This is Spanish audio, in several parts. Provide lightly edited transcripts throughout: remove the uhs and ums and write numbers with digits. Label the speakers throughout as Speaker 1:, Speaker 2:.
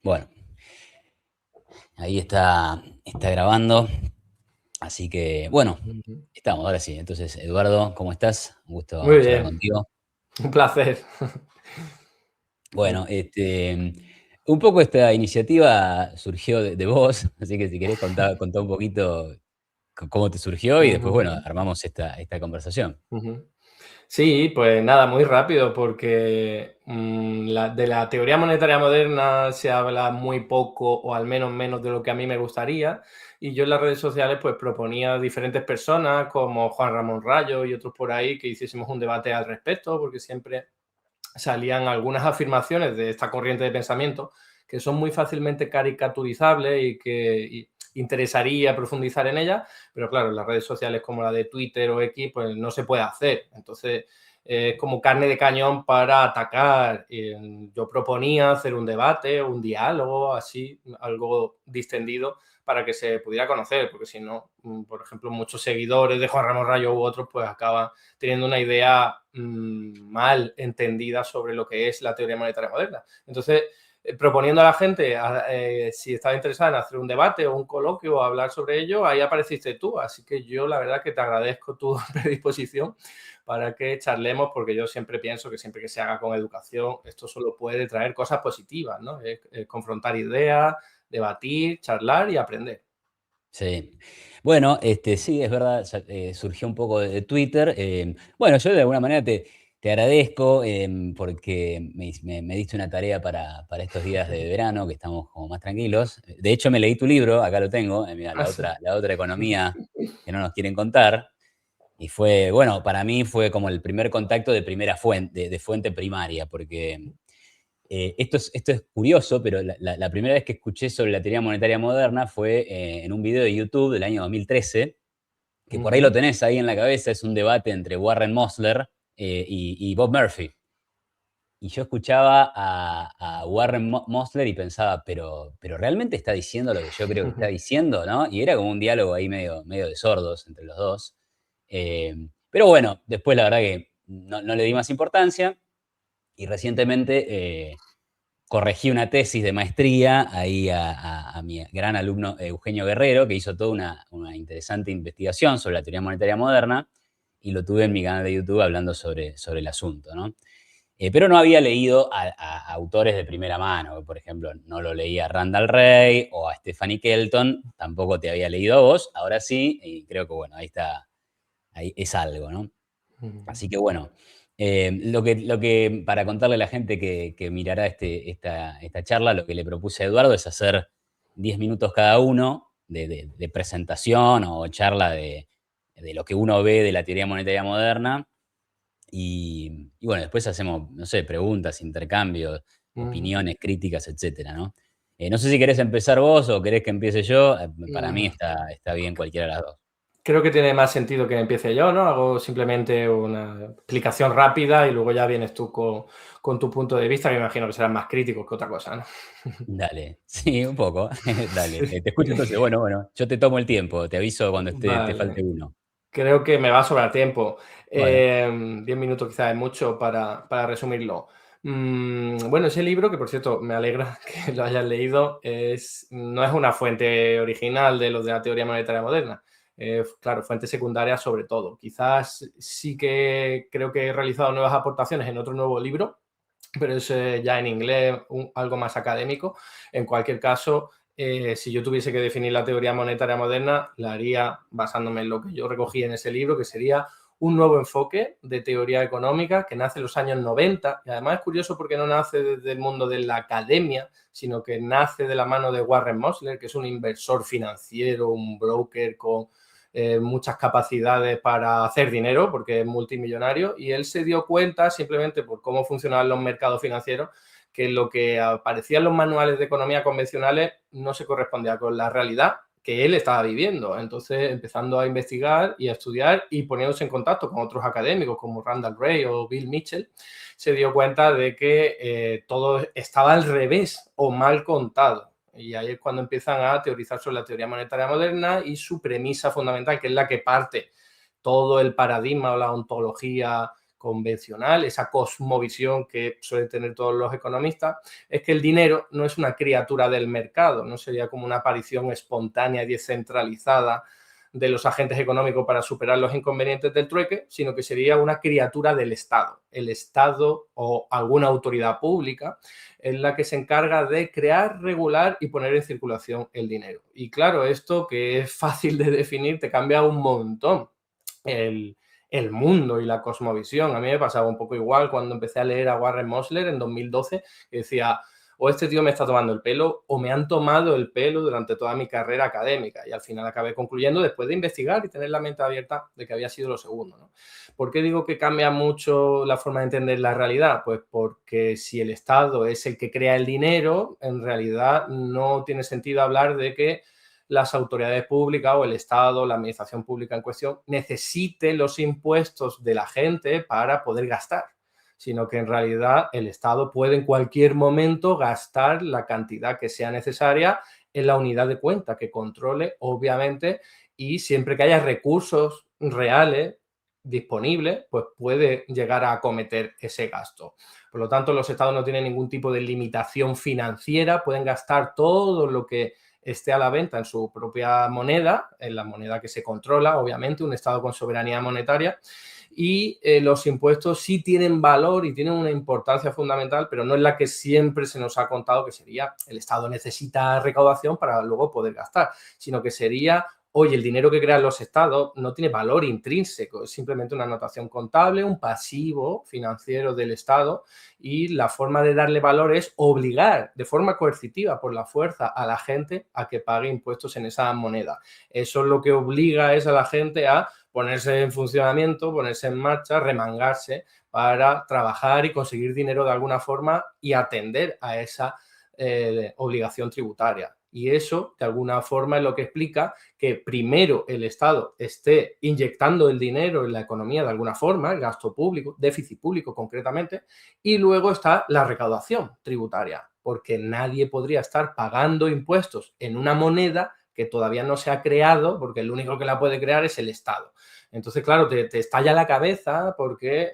Speaker 1: Bueno, ahí está grabando. Así que, bueno,
Speaker 2: Ujú.
Speaker 1: estamos, ahora sí. Entonces, Eduardo, ¿cómo estás? Un gusto
Speaker 2: Muy
Speaker 1: charlar
Speaker 2: bien,
Speaker 1: contigo.
Speaker 2: un placer.
Speaker 1: Bueno, un poco esta iniciativa surgió de vos, así que si querés contar un poquito cómo te surgió y después, bueno,
Speaker 2: Ujú,
Speaker 1: armamos esta conversación.
Speaker 2: ujú. Sí, pues nada, muy rápido porque de la teoría monetaria moderna se habla muy poco o al menos menos de lo que a mí me gustaría y yo en las redes sociales pues proponía a diferentes personas como Juan Ramón Rayo y otros por ahí que hiciésemos un debate al respecto porque siempre salían algunas afirmaciones de esta corriente de pensamiento que son muy fácilmente caricaturizables y que interesaría profundizar en ellas, pero claro, en las redes sociales como la de Twitter o X, pues no se puede hacer. Entonces, es como carne de cañón para atacar. Yo proponía hacer un debate, un diálogo, así, algo distendido para que se pudiera conocer, porque si no, por ejemplo, muchos seguidores de Juan Ramón Rayo u otros, pues acaban teniendo una idea mal entendida sobre lo que es la teoría monetaria moderna. Entonces, proponiendo a la gente, si estaba interesada en hacer un debate o un coloquio o hablar sobre ello, ahí apareciste tú. Así que yo la verdad que te agradezco tu predisposición para que charlemos, porque yo siempre pienso que siempre que se haga con educación, esto solo puede traer cosas positivas, ¿no? Confrontar ideas, debatir, charlar y aprender.
Speaker 1: Sí. Bueno, sí, es verdad, surgió un poco de Twitter. Bueno, yo de alguna manera te agradezco porque me diste una tarea para estos días de verano, que estamos como más tranquilos. De hecho, me leí tu libro, acá lo tengo, mira,
Speaker 2: Ah, sí.
Speaker 1: la otra economía que no nos quieren contar. Y fue, bueno, para mí fue como el primer contacto de primera fuente, de fuente primaria, porque esto es curioso, pero la primera vez que escuché sobre la teoría monetaria moderna fue en un video de YouTube del año 2013, que por ahí lo
Speaker 2: Ujú,
Speaker 1: tenés ahí en la cabeza, es un debate entre Warren Mosler y Bob Murphy. Y yo escuchaba a Warren Mosler y pensaba, pero ¿realmente está diciendo lo que yo creo que está
Speaker 2: ujú,
Speaker 1: diciendo? ¿No? Y era como un diálogo ahí medio de sordos entre los dos. Pero bueno, después la verdad que no le di más importancia y recientemente corregí una tesis de maestría ahí a mi gran alumno Eugenio Guerrero, que hizo toda una interesante investigación sobre la teoría monetaria moderna, y lo tuve en mi canal de YouTube hablando sobre el asunto, ¿no? Pero no había leído a autores de primera mano, por ejemplo, no lo leía a Randall Wright o a Stephanie Kelton, tampoco te había leído a vos, ahora sí, y creo que bueno, ahí está, ahí es algo, ¿no?
Speaker 2: ujú,
Speaker 1: Así que bueno, lo que para contarle a la gente que mirará esta charla, lo que le propuse a Eduardo es hacer 10 minutos cada uno de presentación o charla de lo que uno ve de la teoría monetaria moderna. Y bueno, después hacemos, no sé, preguntas, intercambios,
Speaker 2: ujú.
Speaker 1: opiniones, críticas, etcétera, ¿no? No sé si querés empezar vos o querés que empiece yo. Para mí
Speaker 2: Mm,
Speaker 1: está bien cualquiera de las dos.
Speaker 2: Creo que tiene más sentido que empiece yo, ¿no? Hago simplemente una explicación rápida y luego ya vienes tú con tu punto de vista, que me imagino que será más crítico que otra cosa, ¿no?
Speaker 1: Dale, sí, un poco. Dale,
Speaker 2: Sí.
Speaker 1: te escucho entonces. Bueno, yo te tomo el tiempo, te aviso cuando te falte
Speaker 2: Vale,
Speaker 1: uno.
Speaker 2: creo que me va a sobrar tiempo.
Speaker 1: Bueno,
Speaker 2: 10 minutos quizás es mucho para resumirlo. Bueno, ese libro, que por cierto me alegra que lo hayas leído, no es una fuente original de los de la teoría monetaria moderna. Claro, fuente secundaria sobre todo. Quizás sí que creo que he realizado nuevas aportaciones en otro nuevo libro, pero es ya en inglés, algo más académico. En cualquier caso, si yo tuviese que definir la teoría monetaria moderna, la haría basándome en lo que yo recogí en ese libro, que sería un nuevo enfoque de teoría económica que nace en los años 90 y además es curioso porque no nace desde el mundo de la academia, sino que nace de la mano de Warren Mosler, que es un inversor financiero, un broker con muchas capacidades para hacer dinero porque es multimillonario y él se dio cuenta simplemente por cómo funcionaban los mercados financieros que lo que aparecía en los manuales de economía convencionales no se correspondía con la realidad que él estaba viviendo. Entonces, empezando a investigar y a estudiar y poniéndose en contacto con otros académicos como Randall Wright o Bill Mitchell, se dio cuenta de que todo estaba al revés o mal contado. Y ahí es cuando empiezan a teorizar sobre la teoría monetaria moderna y su premisa fundamental, que es la que parte todo el paradigma o la ontología convencional, esa cosmovisión que suelen tener todos los economistas, es que el dinero no es una criatura del mercado, no sería como una aparición espontánea y descentralizada de los agentes económicos para superar los inconvenientes del trueque, sino que sería una criatura del Estado. El Estado o alguna autoridad pública es la que se encarga de crear, regular y poner en circulación el dinero. Y claro, esto que es fácil de definir te cambia un montón el mundo y la cosmovisión. A mí me pasaba un poco igual cuando empecé a leer a Warren Mosler en 2012, que decía, o este tío me está tomando el pelo o me han tomado el pelo durante toda mi carrera académica. Y al final acabé concluyendo, después de investigar y tener la mente abierta, de que había sido lo segundo, ¿no? ¿Por qué digo que cambia mucho la forma de entender la realidad? Pues porque si el Estado es el que crea el dinero, en realidad no tiene sentido hablar de que las autoridades públicas o el Estado, la administración pública en cuestión, necesite los impuestos de la gente para poder gastar, sino que en realidad el Estado puede en cualquier momento gastar la cantidad que sea necesaria en la unidad de cuenta que controle, obviamente, y siempre que haya recursos reales disponibles, pues puede llegar a acometer ese gasto. Por lo tanto, los Estados no tienen ningún tipo de limitación financiera, pueden gastar todo lo que esté a la venta en su propia moneda, en la moneda que se controla, obviamente, un Estado con soberanía monetaria, y los impuestos sí tienen valor y tienen una importancia fundamental, pero no es la que siempre se nos ha contado que sería el Estado necesita recaudación para luego poder gastar, sino que sería, oye, el dinero que crean los Estados no tiene valor intrínseco, es simplemente una anotación contable, un pasivo financiero del Estado, y la forma de darle valor es obligar de forma coercitiva, por la fuerza, a la gente a que pague impuestos en esa moneda. Eso es lo que obliga es a la gente a ponerse en funcionamiento, ponerse en marcha, remangarse para trabajar y conseguir dinero de alguna forma y atender a esa obligación tributaria. Y eso, de alguna forma, es lo que explica que primero el Estado esté inyectando el dinero en la economía de alguna forma, el gasto público, déficit público concretamente, y luego está la recaudación tributaria, porque nadie podría estar pagando impuestos en una moneda que todavía no se ha creado, porque el único que la puede crear es el Estado. Entonces, claro, te estalla la cabeza porque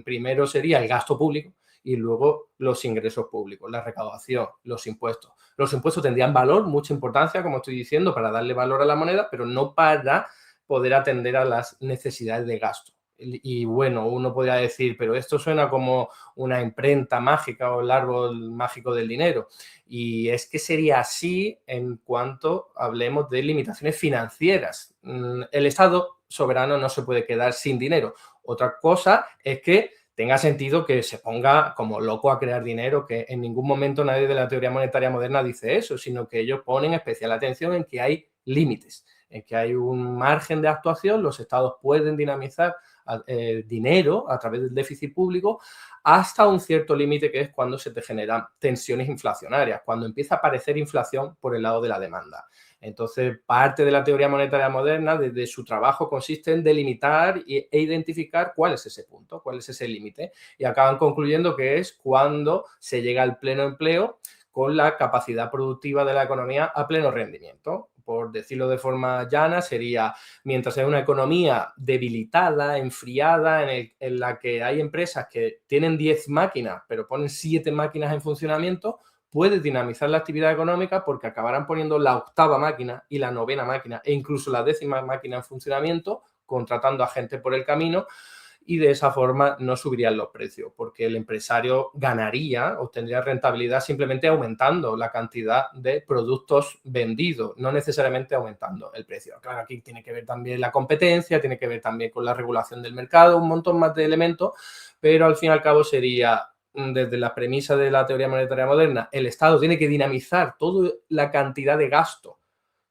Speaker 2: primero sería el gasto público y luego los ingresos públicos, la recaudación, los impuestos. Los impuestos tendrían valor, mucha importancia, como estoy diciendo, para darle valor a la moneda, pero no para poder atender a las necesidades de gasto. Y bueno, uno podría decir, pero esto suena como una imprenta mágica o el árbol mágico del dinero. Y es que sería así en cuanto hablemos de limitaciones financieras. El Estado soberano no se puede quedar sin dinero. Otra cosa es que tenga sentido que se ponga como loco a crear dinero, que en ningún momento nadie de la teoría monetaria moderna dice eso, sino que ellos ponen especial atención en que hay límites, en que hay un margen de actuación, los estados pueden dinamizar dinero a través del déficit público hasta un cierto límite, que es cuando se te generan tensiones inflacionarias, cuando empieza a aparecer inflación por el lado de la demanda. Entonces, parte de la teoría monetaria moderna, desde su trabajo, consiste en delimitar e identificar cuál es ese punto, cuál es ese límite, y acaban concluyendo que es cuando se llega al pleno empleo con la capacidad productiva de la economía a pleno rendimiento. Por decirlo de forma llana, sería mientras hay una economía debilitada, enfriada, en la que hay empresas que tienen 10 máquinas, pero ponen 7 máquinas en funcionamiento, puede dinamizar la actividad económica porque acabarán poniendo la octava máquina y la novena máquina e incluso la décima máquina en funcionamiento, contratando a gente por el camino, y de esa forma no subirían los precios, porque el empresario ganaría, obtendría rentabilidad simplemente aumentando la cantidad de productos vendidos, no necesariamente aumentando el precio. Claro, aquí tiene que ver también la competencia, tiene que ver también con la regulación del mercado, un montón más de elementos, pero al fin y al cabo sería, desde la premisa de la teoría monetaria moderna, el Estado tiene que dinamizar toda la cantidad de gasto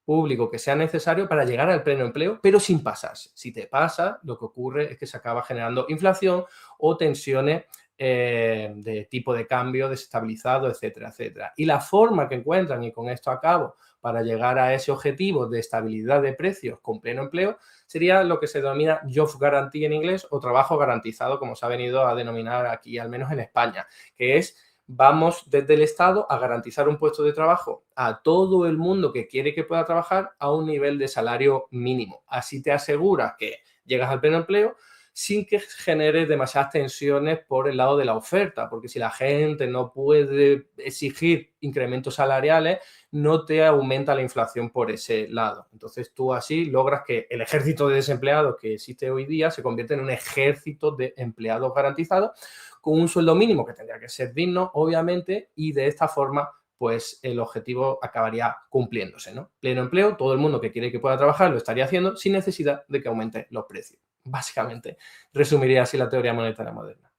Speaker 2: público que sea necesario para llegar al pleno empleo, pero sin pasarse. Si te pasa, lo que ocurre es que se acaba generando inflación o tensiones de tipo de cambio desestabilizado, etcétera, etcétera. Y la forma que encuentran, y con esto acabo, para llegar a ese objetivo de estabilidad de precios con pleno empleo, sería lo que se denomina job guarantee en inglés, o trabajo garantizado, como se ha venido a denominar aquí, al menos en España, que es: vamos desde el Estado a garantizar un puesto de trabajo a todo el mundo que quiere que pueda trabajar a un nivel de salario mínimo. Así te aseguras que llegas al pleno empleo sin que genere demasiadas tensiones por el lado de la oferta, porque si la gente no puede exigir incrementos salariales, no te aumenta la inflación por ese lado. Entonces tú así logras que el ejército de desempleados que existe hoy día se convierta en un ejército de empleados garantizados con un sueldo mínimo que tendría que ser digno, obviamente, y de esta forma pues el objetivo acabaría cumpliéndose, ¿no? Pleno empleo, todo el mundo que quiere que pueda trabajar lo estaría haciendo sin necesidad de que aumenten los precios. Básicamente, resumiría así la teoría monetaria moderna.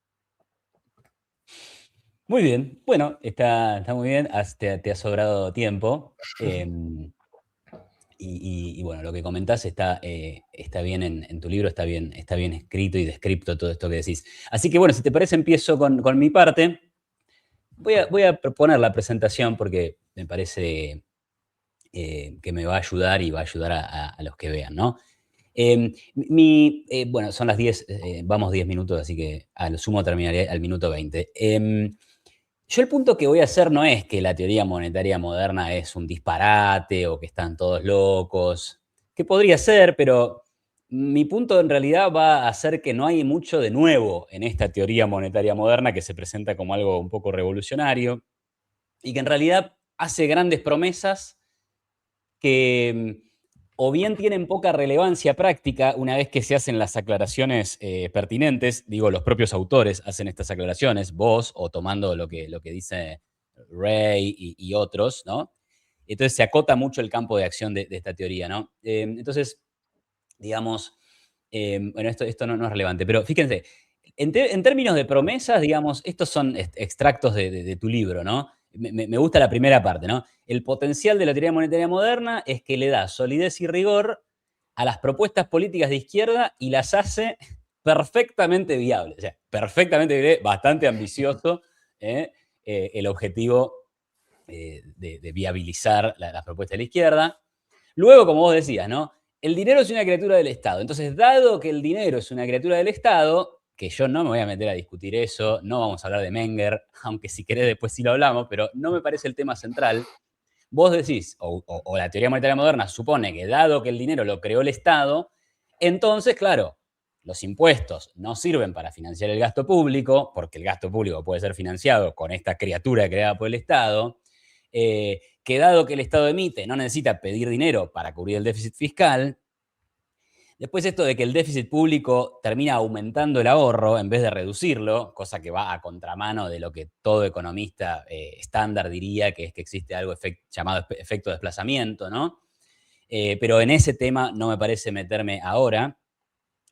Speaker 1: Muy bien, bueno, está muy bien, te ha sobrado tiempo. Y bueno, lo que comentás está bien en tu libro, está bien escrito y descrito todo esto que decís. Así que bueno, si te parece, empiezo con mi parte. Voy a proponer la presentación porque me parece que me va a ayudar y va a ayudar a los que vean, ¿no? Bueno, son las 10, vamos 10 minutos, así que a lo sumo terminaré al minuto 20. Yo el punto que voy a hacer no es que la teoría monetaria moderna es un disparate o que están todos locos, que podría ser, pero mi punto en realidad va a ser que no hay mucho de nuevo en esta teoría monetaria moderna que se presenta como algo un poco revolucionario y que en realidad hace grandes promesas que o bien tienen poca relevancia práctica una vez que se hacen las aclaraciones pertinentes, digo, los propios autores hacen estas aclaraciones, vos o tomando lo que dice Ray y otros, ¿no? Entonces se acota mucho el campo de acción de esta teoría, ¿no? Entonces, digamos, bueno, esto no es relevante, pero fíjense, en términos de promesas, digamos, estos son extractos de tu libro, ¿no? Me gusta la primera parte, ¿no? El potencial de la teoría monetaria moderna es que le da solidez y rigor a las propuestas políticas de izquierda y las hace perfectamente viables. O sea, perfectamente viable, bastante ambicioso el objetivo de viabilizar las propuestas de la izquierda. Luego, como vos decías, ¿no? El dinero es una criatura del Estado. Entonces, dado que el dinero es una criatura del Estado, que yo no me voy a meter a discutir eso, no vamos a hablar de Menger, aunque si querés después sí lo hablamos, pero no me parece el tema central. Vos decís, o la teoría monetaria moderna supone que dado que el dinero lo creó el Estado, entonces, claro, los impuestos no sirven para financiar el gasto público, porque el gasto público puede ser financiado con esta criatura creada por el Estado, que dado que el Estado emite, no necesita pedir dinero para cubrir el déficit fiscal. Después esto de que el déficit público termina aumentando el ahorro en vez de reducirlo, cosa que va a contramano de lo que todo economista estándar diría, que es que existe algo llamado efecto de desplazamiento, ¿no? Pero en ese tema no me parece meterme ahora.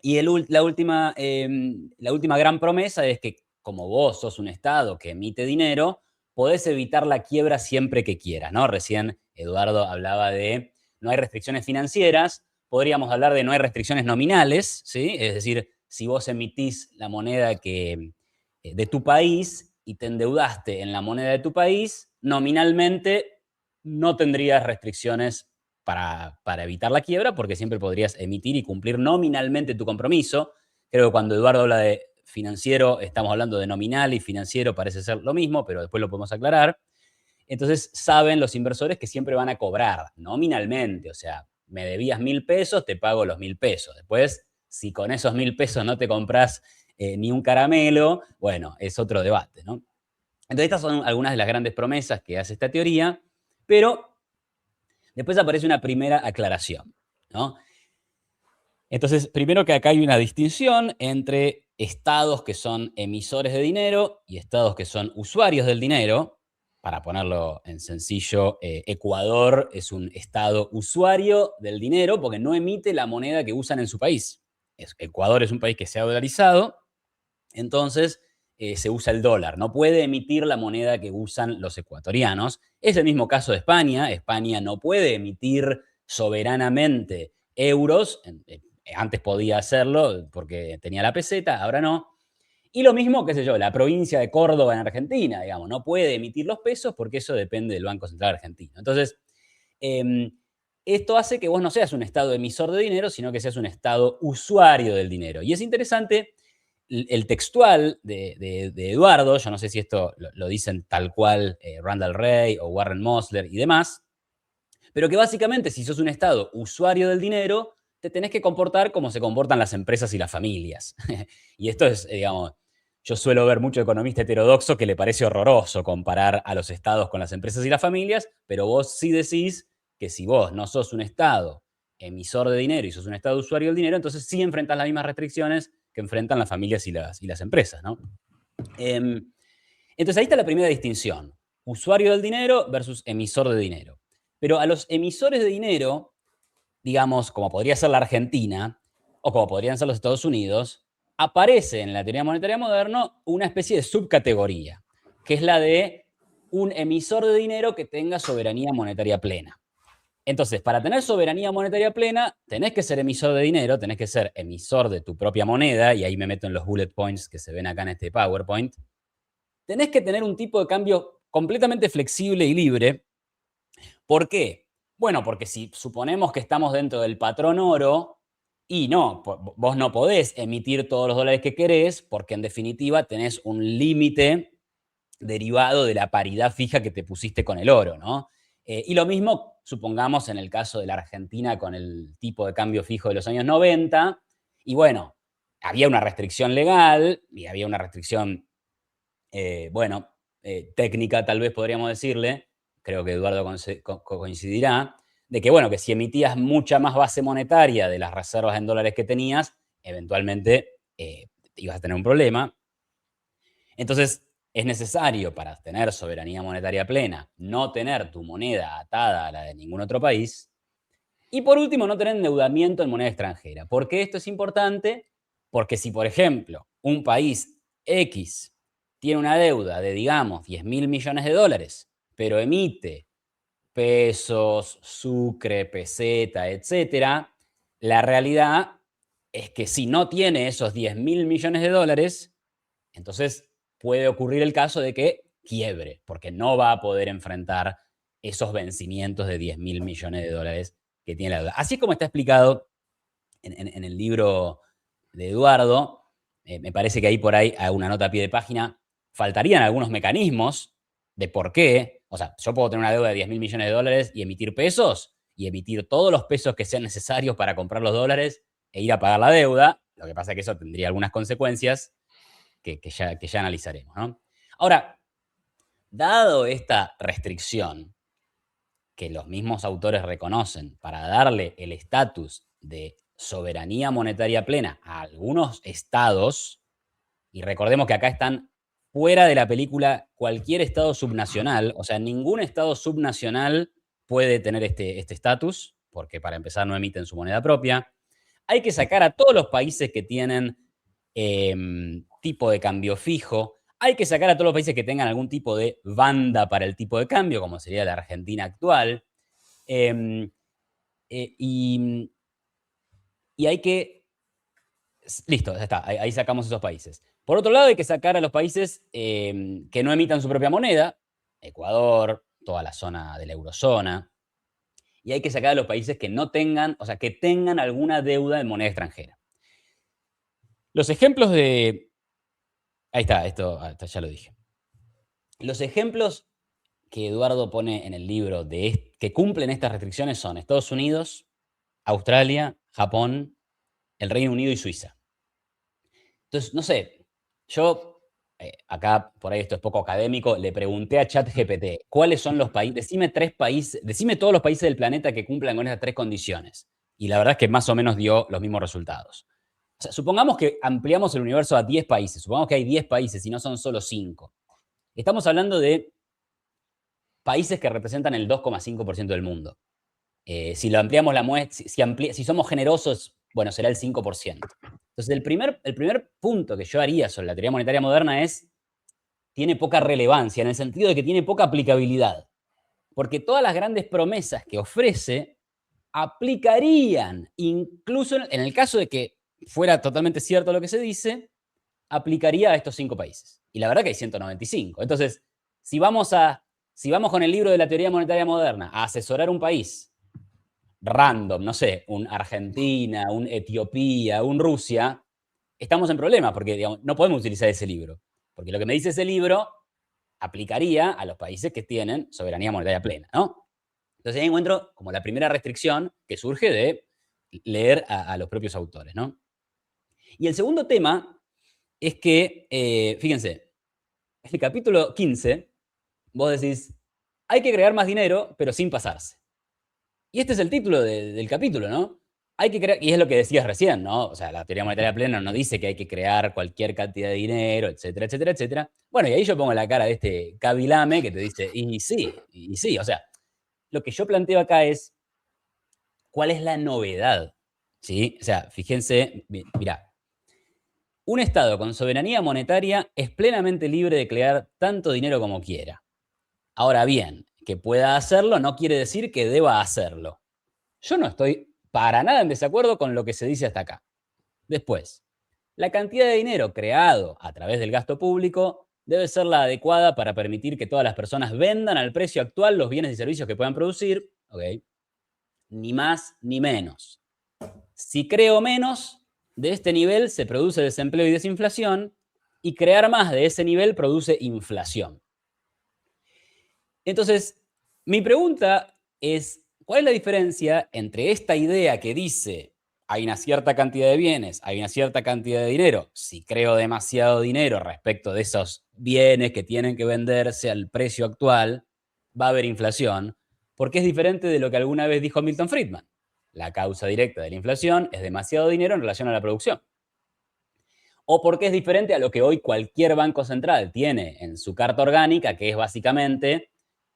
Speaker 1: Y la última gran promesa es que como vos sos un Estado que emite dinero, podés evitar la quiebra siempre que quieras, ¿no? Recién Eduardo hablaba de no hay restricciones financieras, podríamos hablar de no hay restricciones nominales, ¿sí? Es decir, si vos emitís la moneda de tu país y te endeudaste en la moneda de tu país, nominalmente no tendrías restricciones para evitar la quiebra, porque siempre podrías emitir y cumplir nominalmente tu compromiso. Creo que cuando Eduardo habla de financiero, estamos hablando de nominal y financiero parece ser lo mismo, pero después lo podemos aclarar. Entonces saben los inversores que siempre van a cobrar nominalmente, o sea, me debías 1.000 pesos, te pago los 1.000 pesos. Después, si con esos 1.000 pesos no te compras ni un caramelo, bueno, es otro debate, ¿no? Entonces estas son algunas de las grandes promesas que hace esta teoría, pero después aparece una primera aclaración, ¿no? Entonces, primero que acá hay una distinción entre estados que son emisores de dinero y estados que son usuarios del dinero. Para ponerlo en sencillo, Ecuador es un estado usuario del dinero porque no emite la moneda que usan en su país. Ecuador es un país que se ha dolarizado, entonces se usa el dólar. No puede emitir la moneda que usan los ecuatorianos. Es el mismo caso de España. España no puede emitir soberanamente euros. Antes podía hacerlo porque tenía la peseta, ahora no. Y lo mismo, qué sé yo, la provincia de Córdoba en Argentina, digamos, no puede emitir los pesos porque eso depende del Banco Central Argentino. Entonces, esto hace que vos no seas un estado emisor de dinero, sino que seas un estado usuario del dinero. Y es interesante el textual de Eduardo, yo no sé si esto lo dicen tal cual Randall Wright o Warren Mosler y demás, pero que básicamente si sos un estado usuario del dinero, te tenés que comportar como se comportan las empresas y las familias. Y esto es, digamos, yo suelo ver mucho economista heterodoxo que le parece horroroso comparar a los estados con las empresas y las familias, pero vos sí decís que si vos no sos un estado emisor de dinero y sos un estado usuario del dinero, entonces sí enfrentás las mismas restricciones que enfrentan las familias y las empresas, ¿no? Entonces ahí está la primera distinción, usuario del dinero versus emisor de dinero. Pero a los emisores de dinero, digamos, como podría ser la Argentina o como podrían ser los Estados Unidos, aparece en la teoría monetaria moderna una especie de subcategoría, que es la de un emisor de dinero que tenga soberanía monetaria plena. Entonces, para tener soberanía monetaria plena, tenés que ser emisor de dinero, tenés que ser emisor de tu propia moneda, y ahí me meto en los bullet points que se ven acá en este PowerPoint. Tenés que tener un tipo de cambio completamente flexible y libre. ¿Por qué? Bueno, porque si suponemos que estamos dentro del patrón oro, y no, vos no podés emitir todos los dólares que querés, porque en definitiva tenés un límite derivado de la paridad fija que te pusiste con el oro, ¿no? Y lo mismo, supongamos, en el caso de la Argentina con el tipo de cambio fijo de los años 90, y bueno, había una restricción legal y había una restricción, bueno, técnica tal vez podríamos decirle, creo que Eduardo coincidirá, de que, bueno, que si emitías mucha más base monetaria de las reservas en dólares que tenías, eventualmente ibas a tener un problema. Entonces, es necesario para tener soberanía monetaria plena no tener tu moneda atada a la de ningún otro país. Y por último, no tener endeudamiento en moneda extranjera. ¿Por qué esto es importante? Porque si, por ejemplo, un país X tiene una deuda de, digamos, 10.000 millones de dólares, pero emite pesos, sucre, peseta, etcétera, la realidad es que si no tiene esos 10.000 millones de dólares, entonces puede ocurrir el caso de que quiebre, porque no va a poder enfrentar esos vencimientos de 10.000 millones de dólares que tiene la deuda. Así es como está explicado en el libro de Eduardo. Me parece que ahí por ahí, a una nota a pie de página, faltarían algunos mecanismos de por qué. O sea, yo puedo tener una deuda de 10.000 millones de dólares y emitir pesos, y emitir todos los pesos que sean necesarios para comprar los dólares e ir a pagar la deuda. Lo que pasa es que eso tendría algunas consecuencias que ya analizaremos, ¿no? Ahora, dado esta restricción que los mismos autores reconocen para darle el estatus de soberanía monetaria plena a algunos estados, y recordemos que acá están fuera de la película cualquier estado subnacional, o sea, ningún estado subnacional puede tener este estatus, porque para empezar no emiten su moneda propia. Hay que sacar a todos los países que tienen tipo de cambio fijo. Hay que sacar a todos los países que tengan algún tipo de banda para el tipo de cambio, como sería la Argentina actual. Y hay que... Listo, ya está. Ahí sacamos esos países. Por otro lado, hay que sacar a los países que no emitan su propia moneda. Ecuador, toda la zona de la eurozona. Y hay que sacar a los países que no tengan, o sea, que tengan alguna deuda en moneda extranjera. Los ejemplos de... Ahí está, esto ya lo dije. Los ejemplos que Eduardo pone en el libro que cumplen estas restricciones son Estados Unidos, Australia, Japón, el Reino Unido y Suiza. Entonces, no sé, yo, acá por ahí esto es poco académico, le pregunté a ChatGPT, ¿cuáles son los países? Decime 3 países, decime todos los países del planeta que cumplan con esas 3 condiciones. Y la verdad es que más o menos dio los mismos resultados. O sea, supongamos que ampliamos el universo a 10 países, supongamos que hay 10 países y no son solo 5. Estamos hablando de países que representan el 2,5% del mundo. Si lo ampliamos la muestra, si somos generosos, bueno, será el 5%. Entonces, el primer punto que yo haría sobre la teoría monetaria moderna es, tiene poca relevancia, en el sentido de que tiene poca aplicabilidad. Porque todas las grandes promesas que ofrece aplicarían, incluso en el caso de que fuera totalmente cierto lo que se dice, aplicaría a estos 5 países. Y la verdad que hay 195. Entonces, si vamos con el libro de la teoría monetaria moderna a asesorar un país random, no sé, un Argentina, un Etiopía, un Rusia, estamos en problema porque, digamos, no podemos utilizar ese libro. Porque lo que me dice ese libro aplicaría a los países que tienen soberanía monetaria plena, ¿no? Entonces ahí encuentro como la primera restricción que surge de leer a los propios autores, ¿no? Y el segundo tema es que, fíjense, el capítulo 15, vos decís, hay que crear más dinero, pero sin pasarse. Y este es el título del capítulo, ¿no? Hay que crear, y es lo que decías recién, ¿no? O sea, la teoría monetaria plena no dice que hay que crear cualquier cantidad de dinero, etcétera, etcétera, etcétera. Bueno, y ahí yo pongo la cara de este Kabilame que te dice, y sí, o sea, lo que yo planteo acá es, ¿cuál es la novedad? ¿Sí? O sea, fíjense, mirá, un Estado con soberanía monetaria es plenamente libre de crear tanto dinero como quiera. Ahora bien, que pueda hacerlo no quiere decir que deba hacerlo. Yo no estoy para nada en desacuerdo con lo que se dice hasta acá. Después, la cantidad de dinero creado a través del gasto público debe ser la adecuada para permitir que todas las personas vendan al precio actual los bienes y servicios que puedan producir, ¿ok? Ni más ni menos. Si creo menos, de este nivel se produce desempleo y desinflación, y crear más de ese nivel produce inflación. Entonces, mi pregunta es, ¿cuál es la diferencia entre esta idea que dice hay una cierta cantidad de bienes, hay una cierta cantidad de dinero? Si creo demasiado dinero respecto de esos bienes que tienen que venderse al precio actual, va a haber inflación, porque es diferente de lo que alguna vez dijo Milton Friedman. La causa directa de la inflación es demasiado dinero en relación a la producción. O porque es diferente a lo que hoy cualquier banco central tiene en su carta orgánica, que es básicamente,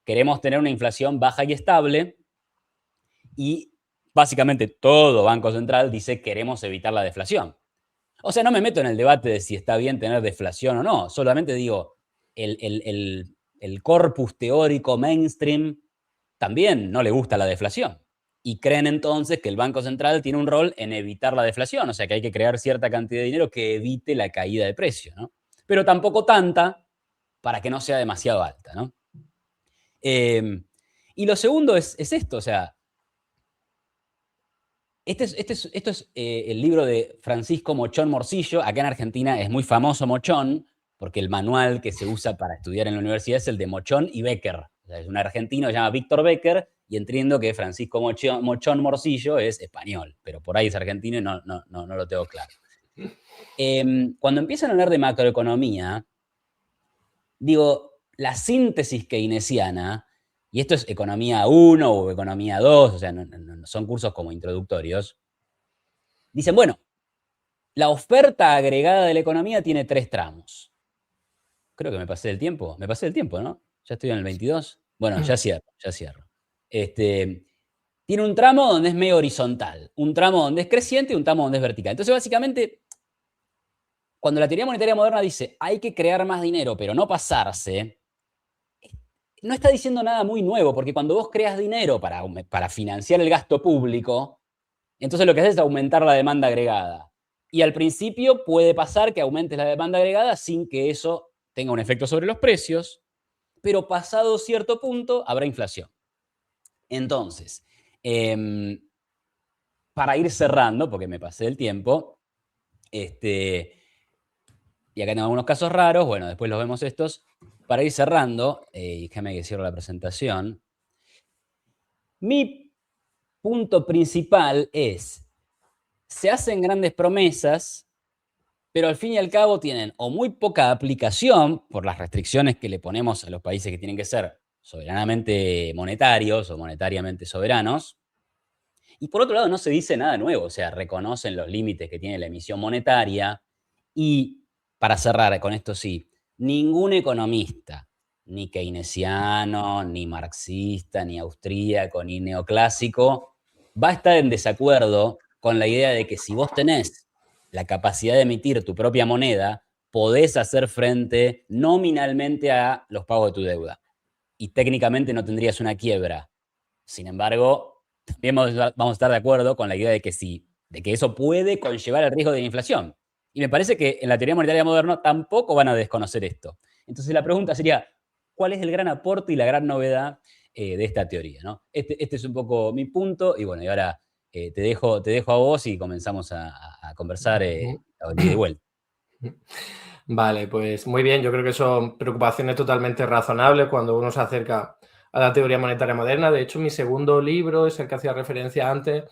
Speaker 1: queremos tener una inflación baja y estable, y básicamente todo banco central dice queremos evitar la deflación. O sea, no me meto en el debate de si está bien tener deflación o no, solamente digo, el corpus teórico mainstream también no le gusta la deflación. Y creen entonces que el Banco Central tiene un rol en evitar la deflación, o sea que hay que crear cierta cantidad de dinero que evite la caída de precio, ¿no? Pero tampoco tanta para que no sea demasiado alta, ¿no? Y lo segundo es esto, o sea, esto es el libro de Francisco Mochón Morcillo. Acá en Argentina es muy famoso Mochón, porque el manual que se usa para estudiar en la universidad es el de Mochón y Becker. O sea, es un argentino, se llama Víctor Becker, y entiendo que Francisco Mochón Morcillo es español, pero por ahí es argentino y no lo tengo claro. Cuando empiezan a hablar de macroeconomía, digo, la síntesis keynesiana, y esto es economía 1 o economía 2, o sea, no son cursos como introductorios, dicen, bueno, la oferta agregada de la economía tiene 3 tramos. Creo que me pasé del tiempo. Me pasé del tiempo, ¿no? Ya estoy en el 22. Bueno, ya cierro. Tiene un tramo donde es medio horizontal, un tramo donde es creciente y un tramo donde es vertical. Entonces, básicamente, cuando la teoría monetaria moderna dice hay que crear más dinero, pero no pasarse, no está diciendo nada muy nuevo, porque cuando vos creas dinero para financiar el gasto público, entonces lo que haces es aumentar la demanda agregada. Y al principio puede pasar que aumentes la demanda agregada sin que eso tenga un efecto sobre los precios, pero pasado cierto punto habrá inflación. Entonces, para ir cerrando, porque me pasé el tiempo, y acá tengo algunos casos raros, bueno, después los vemos estos. Para ir cerrando, y déjame que cierro la presentación, mi punto principal es, se hacen grandes promesas, pero al fin y al cabo tienen o muy poca aplicación por las restricciones que le ponemos a los países que tienen que ser soberanamente monetarios o monetariamente soberanos, y por otro lado no se dice nada nuevo, o sea, reconocen los límites que tiene la emisión monetaria, y para cerrar con esto sí, ningún economista, ni keynesiano, ni marxista, ni austríaco, ni neoclásico, va a estar en desacuerdo con la idea de que si vos tenés la capacidad de emitir tu propia moneda, podés hacer frente nominalmente a los pagos de tu deuda. Y técnicamente no tendrías una quiebra. Sin embargo, también vamos a estar de acuerdo con la idea de que eso puede conllevar el riesgo de la inflación. Y me parece que en la teoría monetaria moderna tampoco van a desconocer esto. Entonces la pregunta sería, ¿cuál es el gran aporte y la gran novedad de esta teoría, ¿no? Este es un poco mi punto, y bueno, y ahora te dejo a vos y comenzamos a conversar a ida y vuelta.
Speaker 2: Vale, pues muy bien. Yo creo que son preocupaciones totalmente razonables cuando uno se acerca a la teoría monetaria moderna. De hecho, mi segundo libro es el que hacía referencia antes.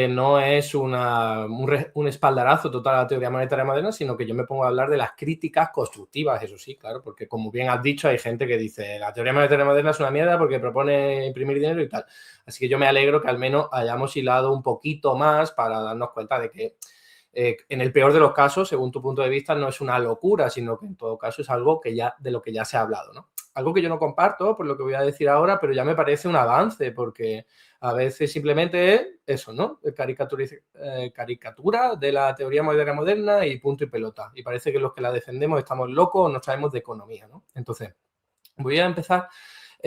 Speaker 2: no es un espaldarazo total a la teoría monetaria moderna, sino que yo me pongo a hablar de las críticas constructivas, eso sí, claro, porque como bien has dicho, hay gente que dice la teoría monetaria moderna es una mierda porque propone imprimir dinero y tal. Así que yo me alegro que al menos hayamos hilado un poquito más para darnos cuenta de que en el peor de los casos, según tu punto de vista, no es una locura, sino que en todo caso es algo de lo que ya se ha hablado, ¿no? Algo que yo no comparto, por lo que voy a decir ahora, pero ya me parece un avance, porque a veces simplemente es eso, ¿no? Caricatura de la teoría moderna y punto y pelota. Y parece que los que la defendemos estamos locos o no sabemos de economía, ¿no? Entonces, voy a empezar.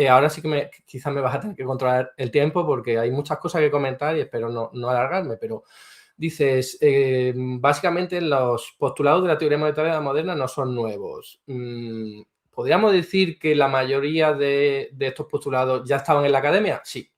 Speaker 2: Ahora sí que quizás me vas a tener que controlar el tiempo porque hay muchas cosas que comentar y espero no alargarme, pero dices, básicamente los postulados de la teoría monetaria moderna no son nuevos. ¿Podríamos decir que la mayoría de estos postulados ya estaban en la academia? Sí,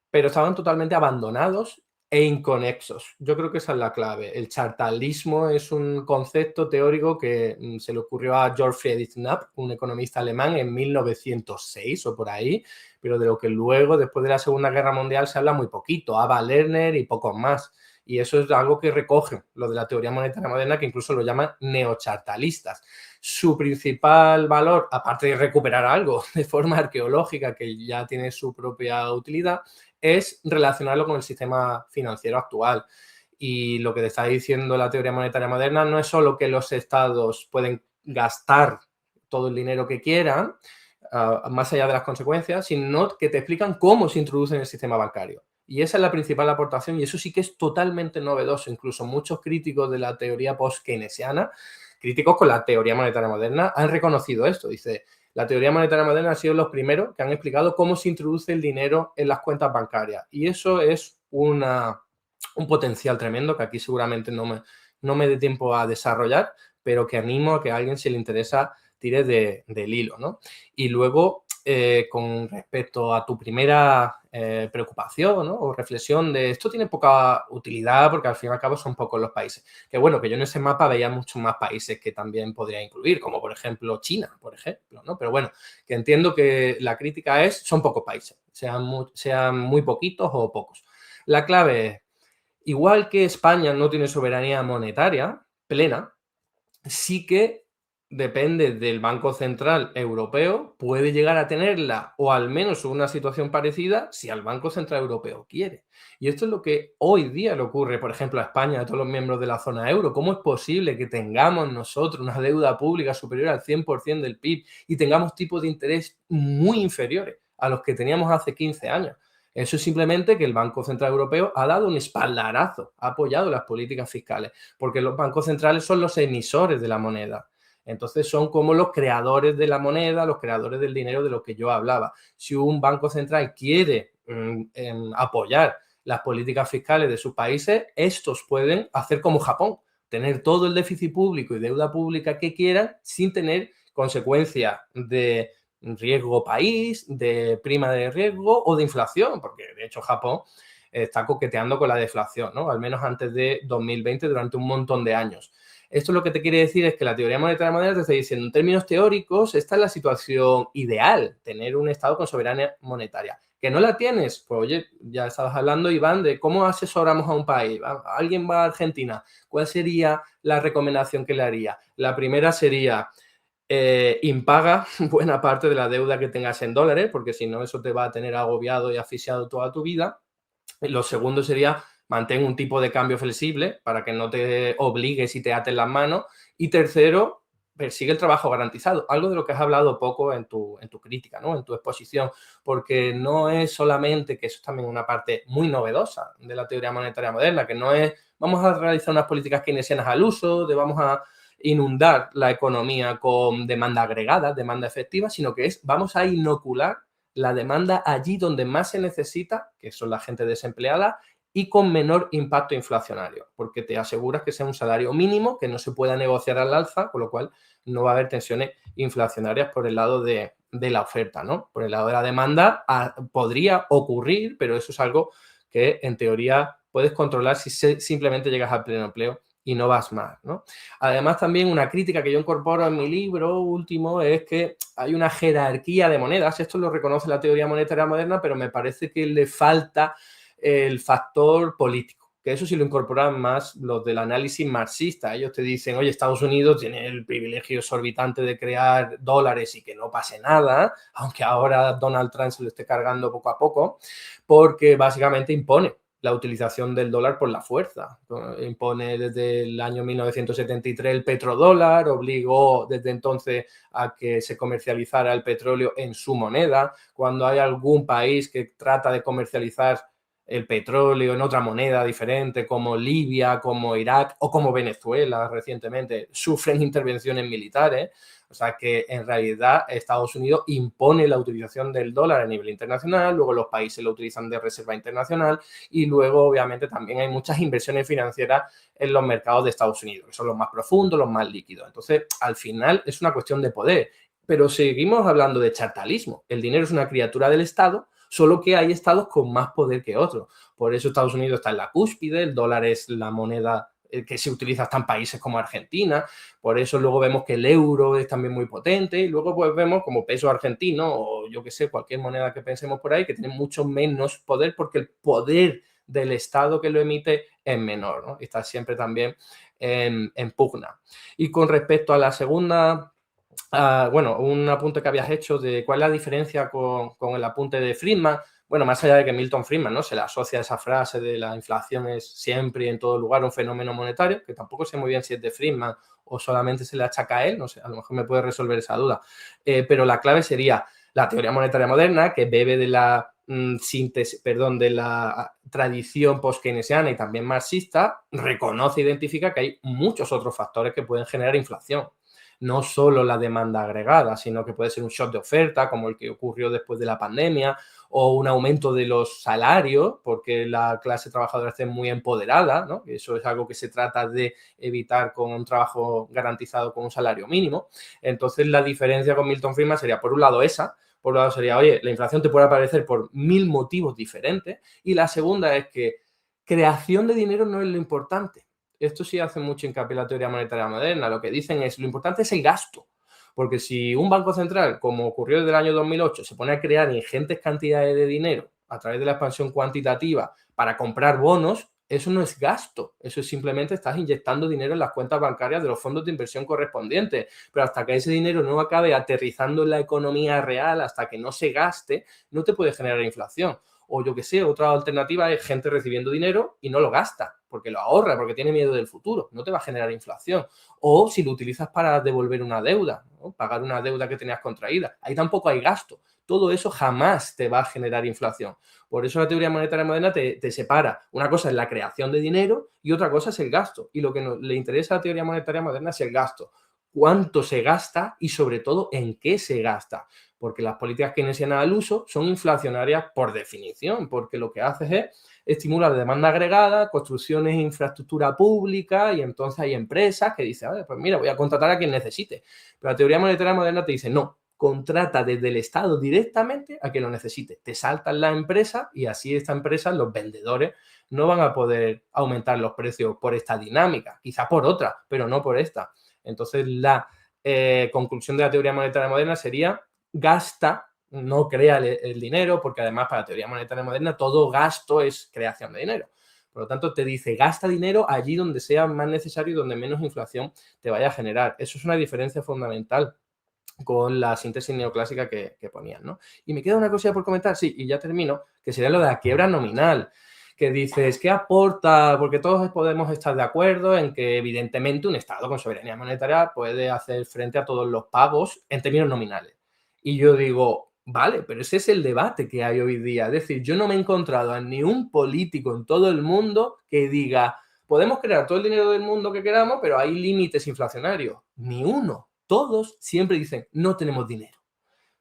Speaker 2: pero estaban totalmente abandonados e inconexos. Yo creo que esa es la clave. El chartalismo es un concepto teórico que se le ocurrió a Georg Friedrich Knapp, un economista alemán, en 1906 o por ahí, pero de lo que luego, después de la Segunda Guerra Mundial, se habla muy poquito. Ava Lerner y pocos más. Y eso es algo que recoge lo de la teoría monetaria moderna, que incluso lo llaman neochartalistas. Su principal valor, aparte de recuperar algo de forma arqueológica que ya tiene su propia utilidad, es relacionarlo con el sistema financiero actual. Y lo que te está diciendo la teoría monetaria moderna no es solo que los estados pueden gastar todo el dinero que quieran, más allá de las consecuencias, sino que te explican cómo se introduce en el sistema bancario. Y esa es la principal aportación y eso sí que es totalmente novedoso. Incluso muchos críticos de la teoría post-keynesiana, críticos con la teoría monetaria moderna, han reconocido esto. Dice, la teoría monetaria moderna ha sido los primeros que han explicado cómo se introduce el dinero en las cuentas bancarias. Y eso es un potencial tremendo que aquí seguramente no me dé tiempo a desarrollar, pero que animo a que a alguien, si le interesa, tire del hilo, ¿no? Y luego, con respecto a tu primera preocupación, ¿no? O reflexión de esto tiene poca utilidad porque al fin y al cabo son pocos los países. Que bueno, que yo en ese mapa veía muchos más países que también podría incluir, como por ejemplo China, por ejemplo, ¿no? Pero bueno, que entiendo que la crítica son pocos países, sean muy poquitos o pocos. La clave es, igual que España no tiene soberanía monetaria plena, sí que depende del Banco Central Europeo, puede llegar a tenerla o al menos una situación parecida si al Banco Central Europeo quiere. Y esto es lo que hoy día le ocurre, por ejemplo, a España, a todos los miembros de la zona euro. ¿Cómo es posible que tengamos nosotros una deuda pública superior al 100% del PIB y tengamos tipos de interés muy inferiores a los que teníamos hace 15 años? Eso es simplemente que el Banco Central Europeo ha dado un espaldarazo, ha apoyado las políticas fiscales, porque los bancos centrales son los emisores de la moneda. Entonces son como los creadores de la moneda, los creadores del dinero de lo que yo hablaba. Si un banco central quiere apoyar las políticas fiscales de sus países, estos pueden hacer como Japón, tener todo el déficit público y deuda pública que quieran sin tener consecuencias de riesgo país, de prima de riesgo o de inflación, porque de hecho Japón está coqueteando con la deflación, ¿no? Al menos antes de 2020 durante un montón de años. Esto lo que te quiere decir es que la teoría monetaria moderna te está diciendo, en términos teóricos, esta es la situación ideal, tener un Estado con soberanía monetaria. ¿Que no la tienes? Pues oye, ya estabas hablando, Iván, de cómo asesoramos a un país. Alguien va a Argentina, ¿cuál sería la recomendación que le haría? La primera sería impaga buena parte de la deuda que tengas en dólares, porque si no eso te va a tener agobiado y asfixiado toda tu vida. Lo segundo sería mantén un tipo de cambio flexible para que no te obligues y te aten las manos. Y tercero, persigue el trabajo garantizado, algo de lo que has hablado poco en tu crítica, ¿no? En tu exposición, porque no es solamente, que eso es también una parte muy novedosa de la teoría monetaria moderna, que no es vamos a realizar unas políticas keynesianas al uso, vamos a inundar la economía con demanda agregada, demanda efectiva, sino que vamos a inocular la demanda allí donde más se necesita, que son la gente desempleada, y con menor impacto inflacionario, porque te aseguras que sea un salario mínimo, que no se pueda negociar al alza, con lo cual no va a haber tensiones inflacionarias por el lado de la oferta, ¿no? Por el lado de la demanda podría ocurrir, pero eso es algo que en teoría puedes controlar si simplemente llegas al pleno empleo y no vas más, ¿no? Además, también una crítica que yo incorporo en mi libro último es que hay una jerarquía de monedas. Esto lo reconoce la teoría monetaria moderna, pero me parece que le falta el factor político, que eso sí lo incorporan más los del análisis marxista. Ellos te dicen, oye, Estados Unidos tiene el privilegio exorbitante de crear dólares y que no pase nada, aunque ahora Donald Trump se lo esté cargando poco a poco, porque básicamente impone la utilización del dólar por la fuerza. Impone desde el año 1973 el petrodólar, obligó desde entonces a que se comercializara el petróleo en su moneda. Cuando hay algún país que trata de comercializar el petróleo en otra moneda diferente, como Libia, como Irak o como Venezuela recientemente, sufren intervenciones militares. O sea que en realidad Estados Unidos impone la utilización del dólar a nivel internacional, luego los países lo utilizan de reserva internacional y luego obviamente también hay muchas inversiones financieras en los mercados de Estados Unidos, que son los más profundos, los más líquidos. Entonces, al final es una cuestión de poder, pero seguimos hablando de chartalismo. El dinero es una criatura del Estado, solo que hay estados con más poder que otros. Por eso Estados Unidos está en la cúspide, el dólar es la moneda que se utiliza hasta en países como Argentina, por eso luego vemos que el euro es también muy potente y luego pues vemos como peso argentino o yo que sé, cualquier moneda que pensemos por ahí que tiene mucho menos poder porque el poder del Estado que lo emite es menor, ¿no? Está siempre también en pugna. Y con respecto a la segunda, bueno, un apunte que habías hecho de cuál es la diferencia con el apunte de Friedman. Bueno, más allá de que Milton Friedman, ¿no?, se le asocia a esa frase de la inflación es siempre y en todo lugar un fenómeno monetario, que tampoco sé muy bien si es de Friedman o solamente se le achaca a él, no sé, a lo mejor me puede resolver esa duda. Pero la clave sería la teoría monetaria moderna, que bebe de la síntesis, perdón, de la tradición post-keynesiana y también marxista, reconoce e identifica que hay muchos otros factores que pueden generar inflación. No solo la demanda agregada, sino que puede ser un shock de oferta, como el que ocurrió después de la pandemia, o un aumento de los salarios, porque la clase trabajadora esté muy empoderada, ¿no? Eso es algo que se trata de evitar con un trabajo garantizado con un salario mínimo. Entonces, la diferencia con Milton Friedman sería, por un lado, esa. Por un lado sería, oye, la inflación te puede aparecer por 1000 motivos diferentes. Y la segunda es que creación de dinero no es lo importante. Esto sí hace mucho hincapié en la teoría monetaria moderna. Lo que dicen es, lo importante es el gasto. Porque si un banco central, como ocurrió desde el año 2008, se pone a crear ingentes cantidades de dinero a través de la expansión cuantitativa para comprar bonos, eso no es gasto. Eso es simplemente estás inyectando dinero en las cuentas bancarias de los fondos de inversión correspondientes. Pero hasta que ese dinero no acabe aterrizando en la economía real, hasta que no se gaste, no te puede generar inflación. O yo que sé, otra alternativa es gente recibiendo dinero y no lo gasta, porque lo ahorra, porque tiene miedo del futuro. No te va a generar inflación. O si lo utilizas para devolver una deuda, ¿no?, pagar una deuda que tenías contraída. Ahí tampoco hay gasto. Todo eso jamás te va a generar inflación. Por eso la teoría monetaria moderna te separa. Una cosa es la creación de dinero y otra cosa es el gasto. Y lo que le interesa a la teoría monetaria moderna es el gasto. Cuánto se gasta y sobre todo en qué se gasta. Porque las políticas keynesianas al uso son inflacionarias por definición, porque lo que haces es estimular demanda agregada, construcciones de infraestructura pública y entonces hay empresas que dicen, pues mira, voy a contratar a quien necesite. Pero la teoría monetaria moderna te dice, no, contrata desde el Estado directamente a quien lo necesite. Te saltan la empresa y así esta empresa, los vendedores, no van a poder aumentar los precios por esta dinámica, quizá por otra, pero no por esta. Entonces, la conclusión de la teoría monetaria moderna sería gasta, no crea el dinero, porque además para la teoría monetaria moderna todo gasto es creación de dinero. Por lo tanto, te dice gasta dinero allí donde sea más necesario y donde menos inflación te vaya a generar. Eso es una diferencia fundamental con la síntesis neoclásica que ponían, ¿no? Y me queda una cosilla por comentar, sí, y ya termino, que sería lo de la quiebra nominal, que dices, ¿qué aporta? Porque todos podemos estar de acuerdo en que evidentemente un Estado con soberanía monetaria puede hacer frente a todos los pagos en términos nominales. Y yo digo, vale, pero ese es el debate que hay hoy día. Es decir, yo no me he encontrado a ni un político en todo el mundo que diga, podemos crear todo el dinero del mundo que queramos, pero hay límites inflacionarios. Ni uno. Todos siempre dicen, no tenemos dinero.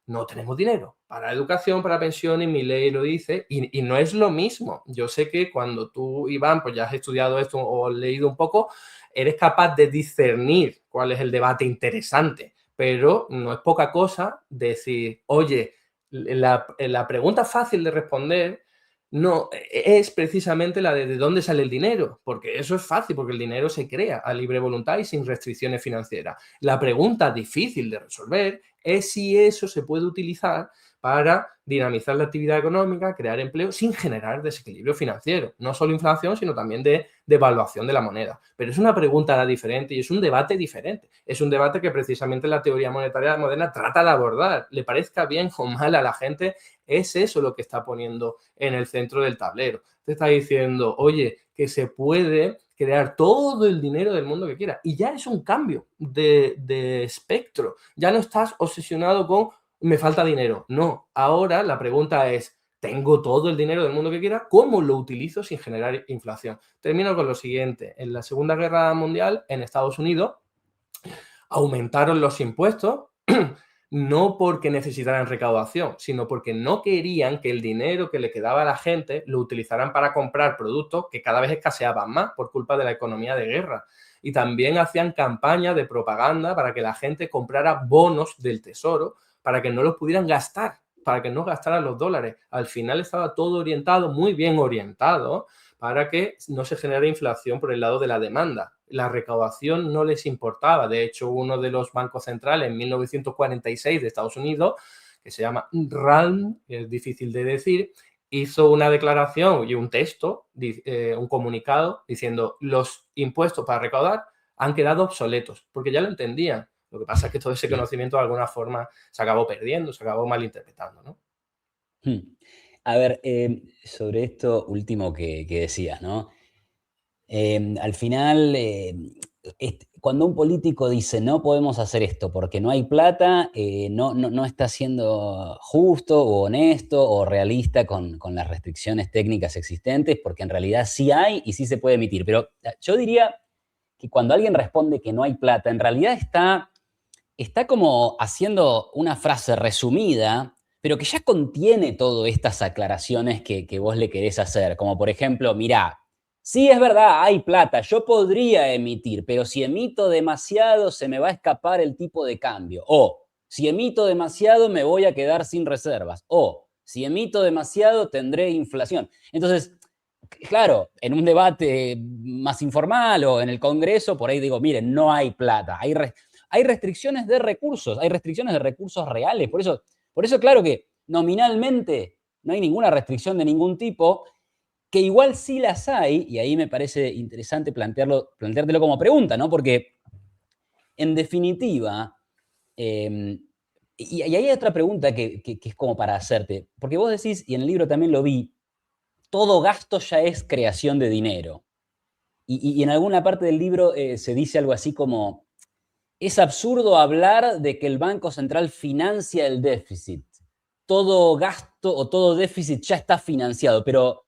Speaker 2: No tenemos dinero para educación, para pensiones, mi ley lo dice, y no es lo mismo. Yo sé que cuando tú, Iván, pues ya has estudiado esto o has leído un poco, eres capaz de discernir cuál es el debate interesante, pero no es poca cosa decir, oye, la pregunta fácil de responder no es precisamente la de dónde sale el dinero, porque eso es fácil, porque el dinero se crea a libre voluntad y sin restricciones financieras. La pregunta difícil de resolver es si eso se puede utilizar para dinamizar la actividad económica, crear empleo sin generar desequilibrio financiero. No solo inflación, sino también de devaluación de la moneda. Pero es una pregunta diferente y es un debate diferente. Es un debate que precisamente la teoría monetaria moderna trata de abordar. Le parezca bien o mal a la gente, es eso lo que está poniendo en el centro del tablero. Te está diciendo, oye, que se puede crear todo el dinero del mundo que quiera. Y ya es un cambio de espectro. Ya no estás obsesionado con me falta dinero. No, ahora la pregunta es, tengo todo el dinero del mundo que quiera, ¿cómo lo utilizo sin generar inflación? Termino con lo siguiente. En la Segunda Guerra Mundial, en Estados Unidos, aumentaron los impuestos no porque necesitaran recaudación, sino porque no querían que el dinero que le quedaba a la gente lo utilizaran para comprar productos que cada vez escaseaban más por culpa de la economía de guerra. Y también hacían campañas de propaganda para que la gente comprara bonos del tesoro para que no los pudieran gastar, para que no gastaran los dólares. Al final estaba todo orientado, muy bien orientado, para que no se genere inflación por el lado de la demanda. La recaudación no les importaba. De hecho, uno de los bancos centrales en 1946 de Estados Unidos, que se llama RALM, que es difícil de decir, hizo una declaración y un texto, un comunicado, diciendo los impuestos para recaudar han quedado obsoletos, porque ya lo entendían. Lo que pasa es que todo ese conocimiento de alguna forma se acabó perdiendo, se acabó malinterpretando, ¿no?
Speaker 1: A ver, sobre esto último que decías, ¿no? Al final, cuando un político dice no podemos hacer esto porque no hay plata, no está siendo justo o honesto o realista con las restricciones técnicas existentes, porque en realidad sí hay y sí se puede emitir. Pero yo diría que cuando alguien responde que no hay plata, en realidad está como haciendo una frase resumida, pero que ya contiene todas estas aclaraciones que vos le querés hacer. Como por ejemplo, mirá, sí es verdad, hay plata, yo podría emitir, pero si emito demasiado se me va a escapar el tipo de cambio. O si emito demasiado me voy a quedar sin reservas. O si emito demasiado tendré inflación. Entonces, claro, en un debate más informal o en el Congreso, por ahí digo, miren, no hay plata, hay restricciones de recursos, hay restricciones de recursos reales. Por eso, claro que nominalmente no hay ninguna restricción de ningún tipo, que igual sí las hay, y ahí me parece interesante planteártelo como pregunta, ¿no? Porque, en definitiva, y hay otra pregunta que es como para hacerte, porque vos decís, y en el libro también lo vi, todo gasto ya es creación de dinero. Y en alguna parte del libro se dice algo así como, es absurdo hablar de que el Banco Central financia el déficit. Todo gasto o todo déficit ya está financiado, pero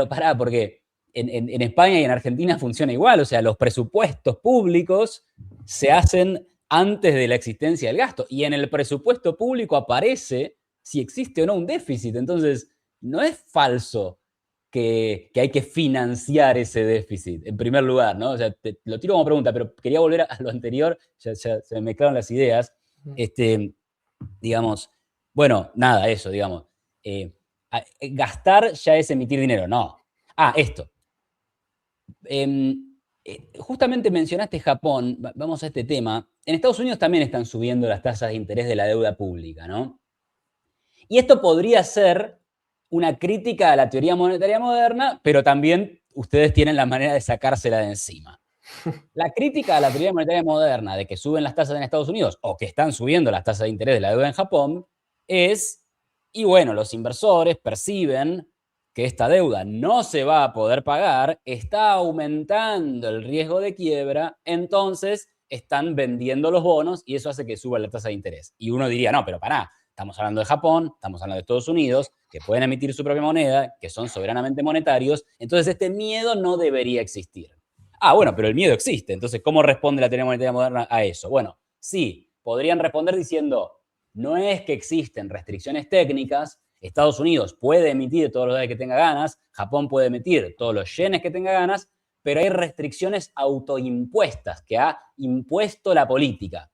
Speaker 1: pará, porque en España y en Argentina funciona igual, o sea, los presupuestos públicos se hacen antes de la existencia del gasto, y en el presupuesto público aparece si existe o no un déficit. Entonces, no es falso que hay que financiar ese déficit, en primer lugar, ¿no? O sea, lo tiro como pregunta, pero quería volver a lo anterior, ya se me mezclaron las ideas. Digamos, bueno, nada, eso, digamos. Gastar ya es emitir dinero, no. Esto. Justamente mencionaste Japón, vamos a este tema. En Estados Unidos también están subiendo las tasas de interés de la deuda pública, ¿no? Y esto podría ser una crítica a la teoría monetaria moderna, pero también ustedes tienen la manera de sacársela de encima. La crítica a la teoría monetaria moderna de que suben las tasas en Estados Unidos o que están subiendo las tasas de interés de la deuda en Japón es, y bueno, los inversores perciben que esta deuda no se va a poder pagar, está aumentando el riesgo de quiebra, entonces están vendiendo los bonos y eso hace que suba la tasa de interés. Y uno diría, no, pero pará, estamos hablando de Japón, estamos hablando de Estados Unidos, que pueden emitir su propia moneda, que son soberanamente monetarios, entonces este miedo no debería existir. Bueno, pero el miedo existe, entonces, ¿cómo responde la teoría monetaria moderna a eso? Bueno, sí, podrían responder diciendo, no es que existen restricciones técnicas, Estados Unidos puede emitir todos los dólares que tenga ganas, Japón puede emitir todos los yenes que tenga ganas, pero hay restricciones autoimpuestas que ha impuesto la política.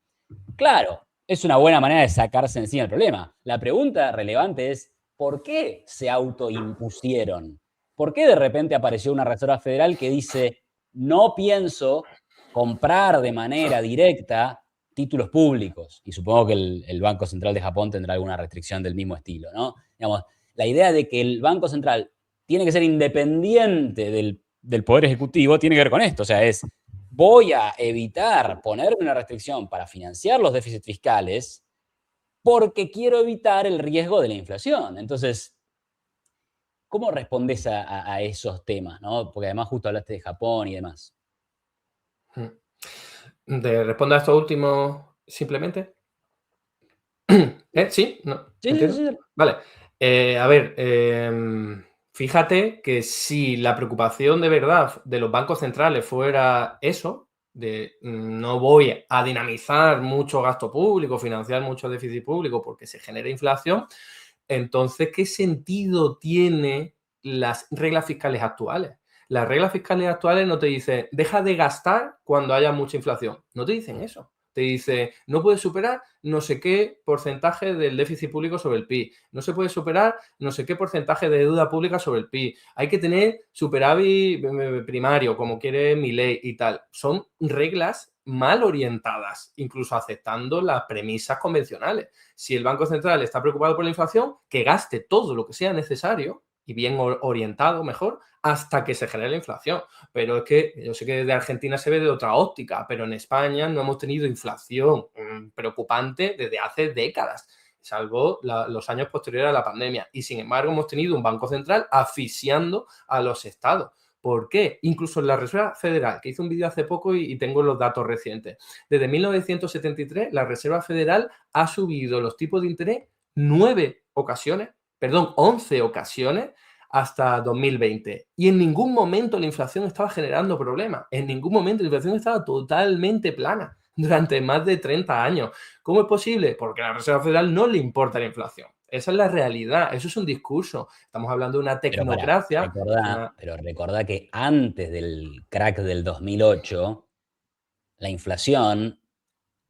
Speaker 1: Claro, es una buena manera de sacarse encima el problema. La pregunta relevante es, ¿por qué se autoimpusieron? ¿Por qué de repente apareció una Reserva Federal que dice, no pienso comprar de manera directa títulos públicos, y supongo que el Banco Central de Japón tendrá alguna restricción del mismo estilo, ¿no? Digamos, la idea de que el Banco Central tiene que ser independiente del Poder Ejecutivo tiene que ver con esto, o sea, voy a evitar ponerme una restricción para financiar los déficits fiscales porque quiero evitar el riesgo de la inflación. Entonces, ¿cómo respondes a esos temas, ¿no? Porque además justo hablaste de Japón y demás.
Speaker 2: ¿Te respondo a esto último simplemente? ¿Sí? ¿No?
Speaker 1: Sí, sí,
Speaker 2: ¿Entiendo?
Speaker 1: sí.
Speaker 2: Vale. A ver, fíjate que si la preocupación de verdad de los bancos centrales fuera eso, de no voy a dinamizar mucho gasto público, financiar mucho déficit público porque se genera inflación, entonces, ¿qué sentido tiene las reglas fiscales actuales? Las reglas fiscales actuales no te dicen, deja de gastar cuando haya mucha inflación. No te dicen eso. Te dice, no puedes superar no sé qué porcentaje del déficit público sobre el PIB. No se puede superar no sé qué porcentaje de deuda pública sobre el PIB. Hay que tener superávit primario, como quiere mi ley y tal. Son reglas mal orientadas, incluso aceptando las premisas convencionales. Si el Banco Central está preocupado por la inflación, que gaste todo lo que sea necesario y bien orientado mejor hasta que se genere la inflación. Pero es que yo sé que desde Argentina se ve de otra óptica, pero en España no hemos tenido inflación preocupante desde hace décadas, salvo los años posteriores a la pandemia. Y sin embargo hemos tenido un Banco Central asfixiando a los estados. ¿Por qué? Incluso en la Reserva Federal, que hice un vídeo hace poco y tengo los datos recientes. Desde 1973, la Reserva Federal ha subido los tipos de interés 11 ocasiones hasta 2020. Y en ningún momento la inflación estaba generando problemas. En ningún momento la inflación estaba totalmente plana durante más de 30 años. ¿Cómo es posible? Porque a la Reserva Federal no le importa la inflación. Esa es la realidad, eso es un discurso. Estamos hablando de una tecnocracia.
Speaker 1: Pero recordá que antes del crack del 2008, la inflación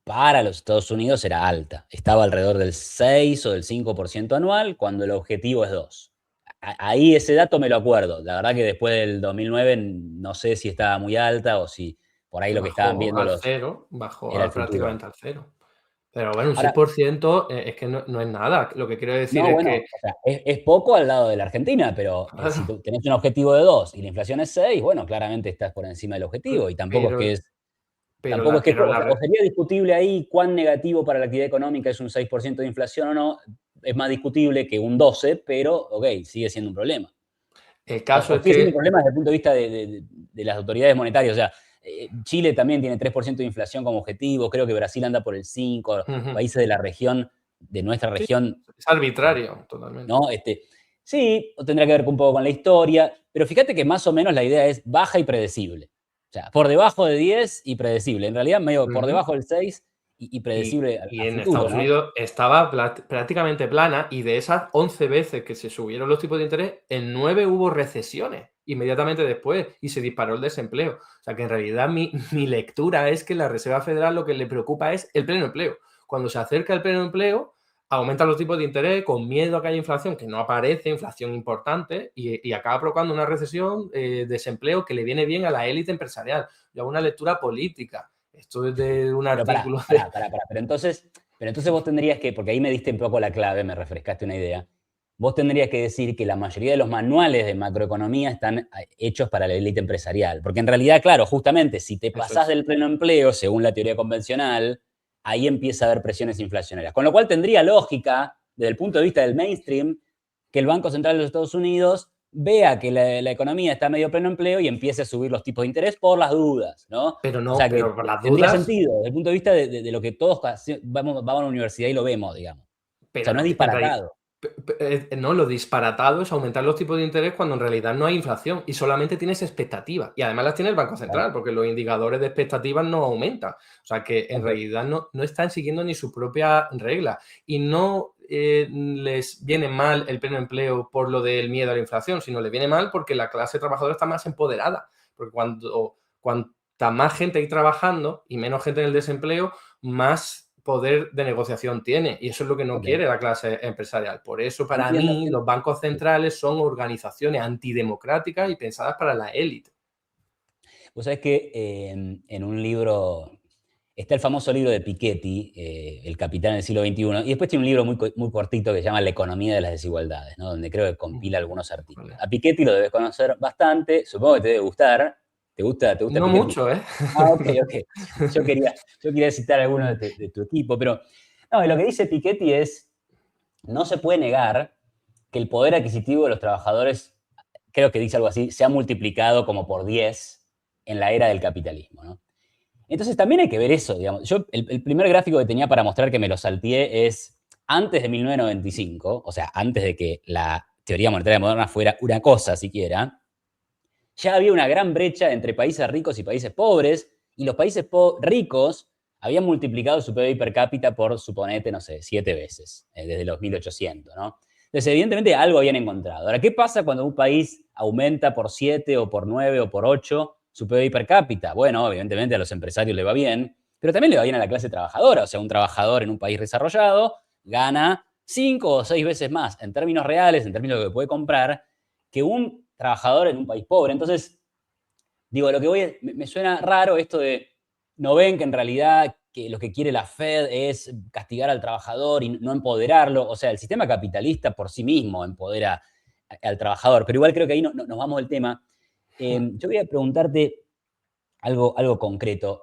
Speaker 1: para los Estados Unidos era alta. Estaba alrededor del 6 o del 5% anual, cuando el objetivo es 2. Ahí ese dato me lo acuerdo. La verdad que después del 2009 no sé si estaba muy alta o si por ahí lo que estaban
Speaker 2: Bajó
Speaker 1: viendo
Speaker 2: al cero, bajó
Speaker 1: era el futuro.
Speaker 2: prácticamente al cero. Pero bueno, un
Speaker 1: Ahora,
Speaker 2: 6% es que no es nada. Lo que quiero decir
Speaker 1: no,
Speaker 2: es
Speaker 1: bueno,
Speaker 2: que
Speaker 1: o sea, es poco al lado de la Argentina, pero si tú tenés un objetivo de 2 y la inflación es 6, bueno, claramente estás por encima del objetivo y tampoco es
Speaker 2: pero,
Speaker 1: que es.
Speaker 2: pero,
Speaker 1: Tampoco
Speaker 2: la,
Speaker 1: es que,
Speaker 2: pero
Speaker 1: o
Speaker 2: la,
Speaker 1: sea, o sería discutible ahí cuán negativo para la actividad económica es un 6% de inflación o no, es más discutible que un 12, pero, ok, sigue siendo un problema.
Speaker 2: el
Speaker 1: O,
Speaker 2: caso
Speaker 1: o
Speaker 2: es
Speaker 1: sigue siendo un
Speaker 2: que
Speaker 1: problema desde el punto de vista de las autoridades monetarias. O sea, Chile también tiene 3% de inflación como objetivo, creo que Brasil anda por el 5%, países de la región, de nuestra
Speaker 2: sí,
Speaker 1: región,
Speaker 2: es arbitrario totalmente.
Speaker 1: ¿no? Sí, tendrá que ver un poco con la historia, pero fíjate que más o menos la idea es baja y predecible. O sea, por debajo de 10 y predecible. En realidad, medio por
Speaker 2: Ujú.
Speaker 1: debajo del 6 y predecible
Speaker 2: Y
Speaker 1: a
Speaker 2: en
Speaker 1: futuro,
Speaker 2: Estados
Speaker 1: ¿no?
Speaker 2: Unidos estaba prácticamente plana y de esas 11 veces que se subieron los tipos de interés, en 9 hubo recesiones inmediatamente después y se disparó el desempleo. O sea que en realidad mi lectura es que la Reserva Federal lo que le preocupa es el pleno empleo. Cuando se acerca el pleno empleo, aumentan los tipos de interés con miedo a que haya inflación, que no aparece, inflación importante, y acaba provocando una recesión, desempleo que le viene bien a la élite empresarial. Yo hago una lectura política. Esto es de un
Speaker 1: Pero pará,
Speaker 2: artículo de...
Speaker 1: pará, pará, pará. Pero entonces vos tendrías que, porque ahí me diste un poco la clave, me refrescaste una idea. Vos tendrías que decir que la mayoría de los manuales de macroeconomía están hechos para la élite empresarial. Porque en realidad, claro, justamente si te
Speaker 2: Eso
Speaker 1: pasás
Speaker 2: es.
Speaker 1: del pleno empleo, según la teoría convencional, ahí empieza a haber presiones inflacionarias. Con lo cual tendría lógica, desde el punto de vista del mainstream, que el Banco Central de los Estados Unidos vea que la economía está medio pleno empleo y empiece a subir los tipos de interés por las dudas, ¿no?
Speaker 2: Pero
Speaker 1: O
Speaker 2: no,
Speaker 1: sea que
Speaker 2: pero por las
Speaker 1: tendría
Speaker 2: dudas,
Speaker 1: sentido, desde el punto de vista de lo que todos vamos a la universidad y lo vemos, digamos. O
Speaker 2: pero
Speaker 1: sea, no es
Speaker 2: no, en realidad,
Speaker 1: disparatado.
Speaker 2: no, lo disparatado es aumentar los tipos de interés cuando en realidad no hay inflación y solamente tienes expectativas. Y además las tiene el Banco
Speaker 1: Claro.
Speaker 2: Central, porque los indicadores de expectativas no aumentan. O sea que en
Speaker 1: Ok.
Speaker 2: realidad no están siguiendo ni su propia regla. Y no les viene mal el pleno empleo por lo del miedo a la inflación, sino les viene mal porque la clase trabajadora está más empoderada. Porque cuanta más gente hay trabajando y menos gente en el desempleo, más poder de negociación tiene. Y eso es lo que no
Speaker 1: Ok.
Speaker 2: quiere la clase empresarial. Por eso, para
Speaker 1: Entiendo,
Speaker 2: mí,
Speaker 1: entiendo.
Speaker 2: los bancos centrales son organizaciones antidemocráticas y pensadas para la élite.
Speaker 1: Vos sabés que en un libro está el famoso libro de Piketty, El Capital en el siglo XXI, y después tiene un libro muy cortito que se llama La economía de las desigualdades, ¿no? Donde creo que compila algunos artículos.
Speaker 2: Vale.
Speaker 1: A Piketty lo debes conocer bastante, supongo que te debe gustar. ¿Te gusta
Speaker 2: No
Speaker 1: Piketty?
Speaker 2: mucho, ¿eh?
Speaker 1: Ah, ok, ok. Yo quería citar a alguno de tu equipo, pero no, lo que dice Piketty es, no se puede negar que el poder adquisitivo de los trabajadores, creo que dice algo así, se ha multiplicado como por 10 en la era del capitalismo, ¿no? Entonces también hay que ver eso, digamos. Yo, el primer gráfico que tenía para mostrar que me lo salteé es antes de 1995, o sea, antes de que la teoría monetaria moderna fuera una cosa siquiera, ya había una gran brecha entre países ricos y países pobres, y los países ricos habían multiplicado su PIB per cápita por, suponete, no sé, 7 veces, desde los 1800, ¿no? Entonces, evidentemente, algo habían encontrado. Ahora, ¿qué pasa cuando un país aumenta por 7 o por 9 o por 8 su PIB per cápita? Bueno, evidentemente a los empresarios le va bien, pero también le va bien a la clase trabajadora. O sea, un trabajador en un país desarrollado gana 5 o 6 veces más en términos reales, en términos de lo que puede comprar, que un trabajador en un país pobre. Entonces, digo, lo que voy es, me suena raro esto de, no ven que en realidad que lo que quiere la Fed es castigar al trabajador y no empoderarlo. O sea, el sistema capitalista por sí mismo empodera al trabajador, pero igual creo que ahí nos vamos del tema. Yo voy a preguntarte algo concreto.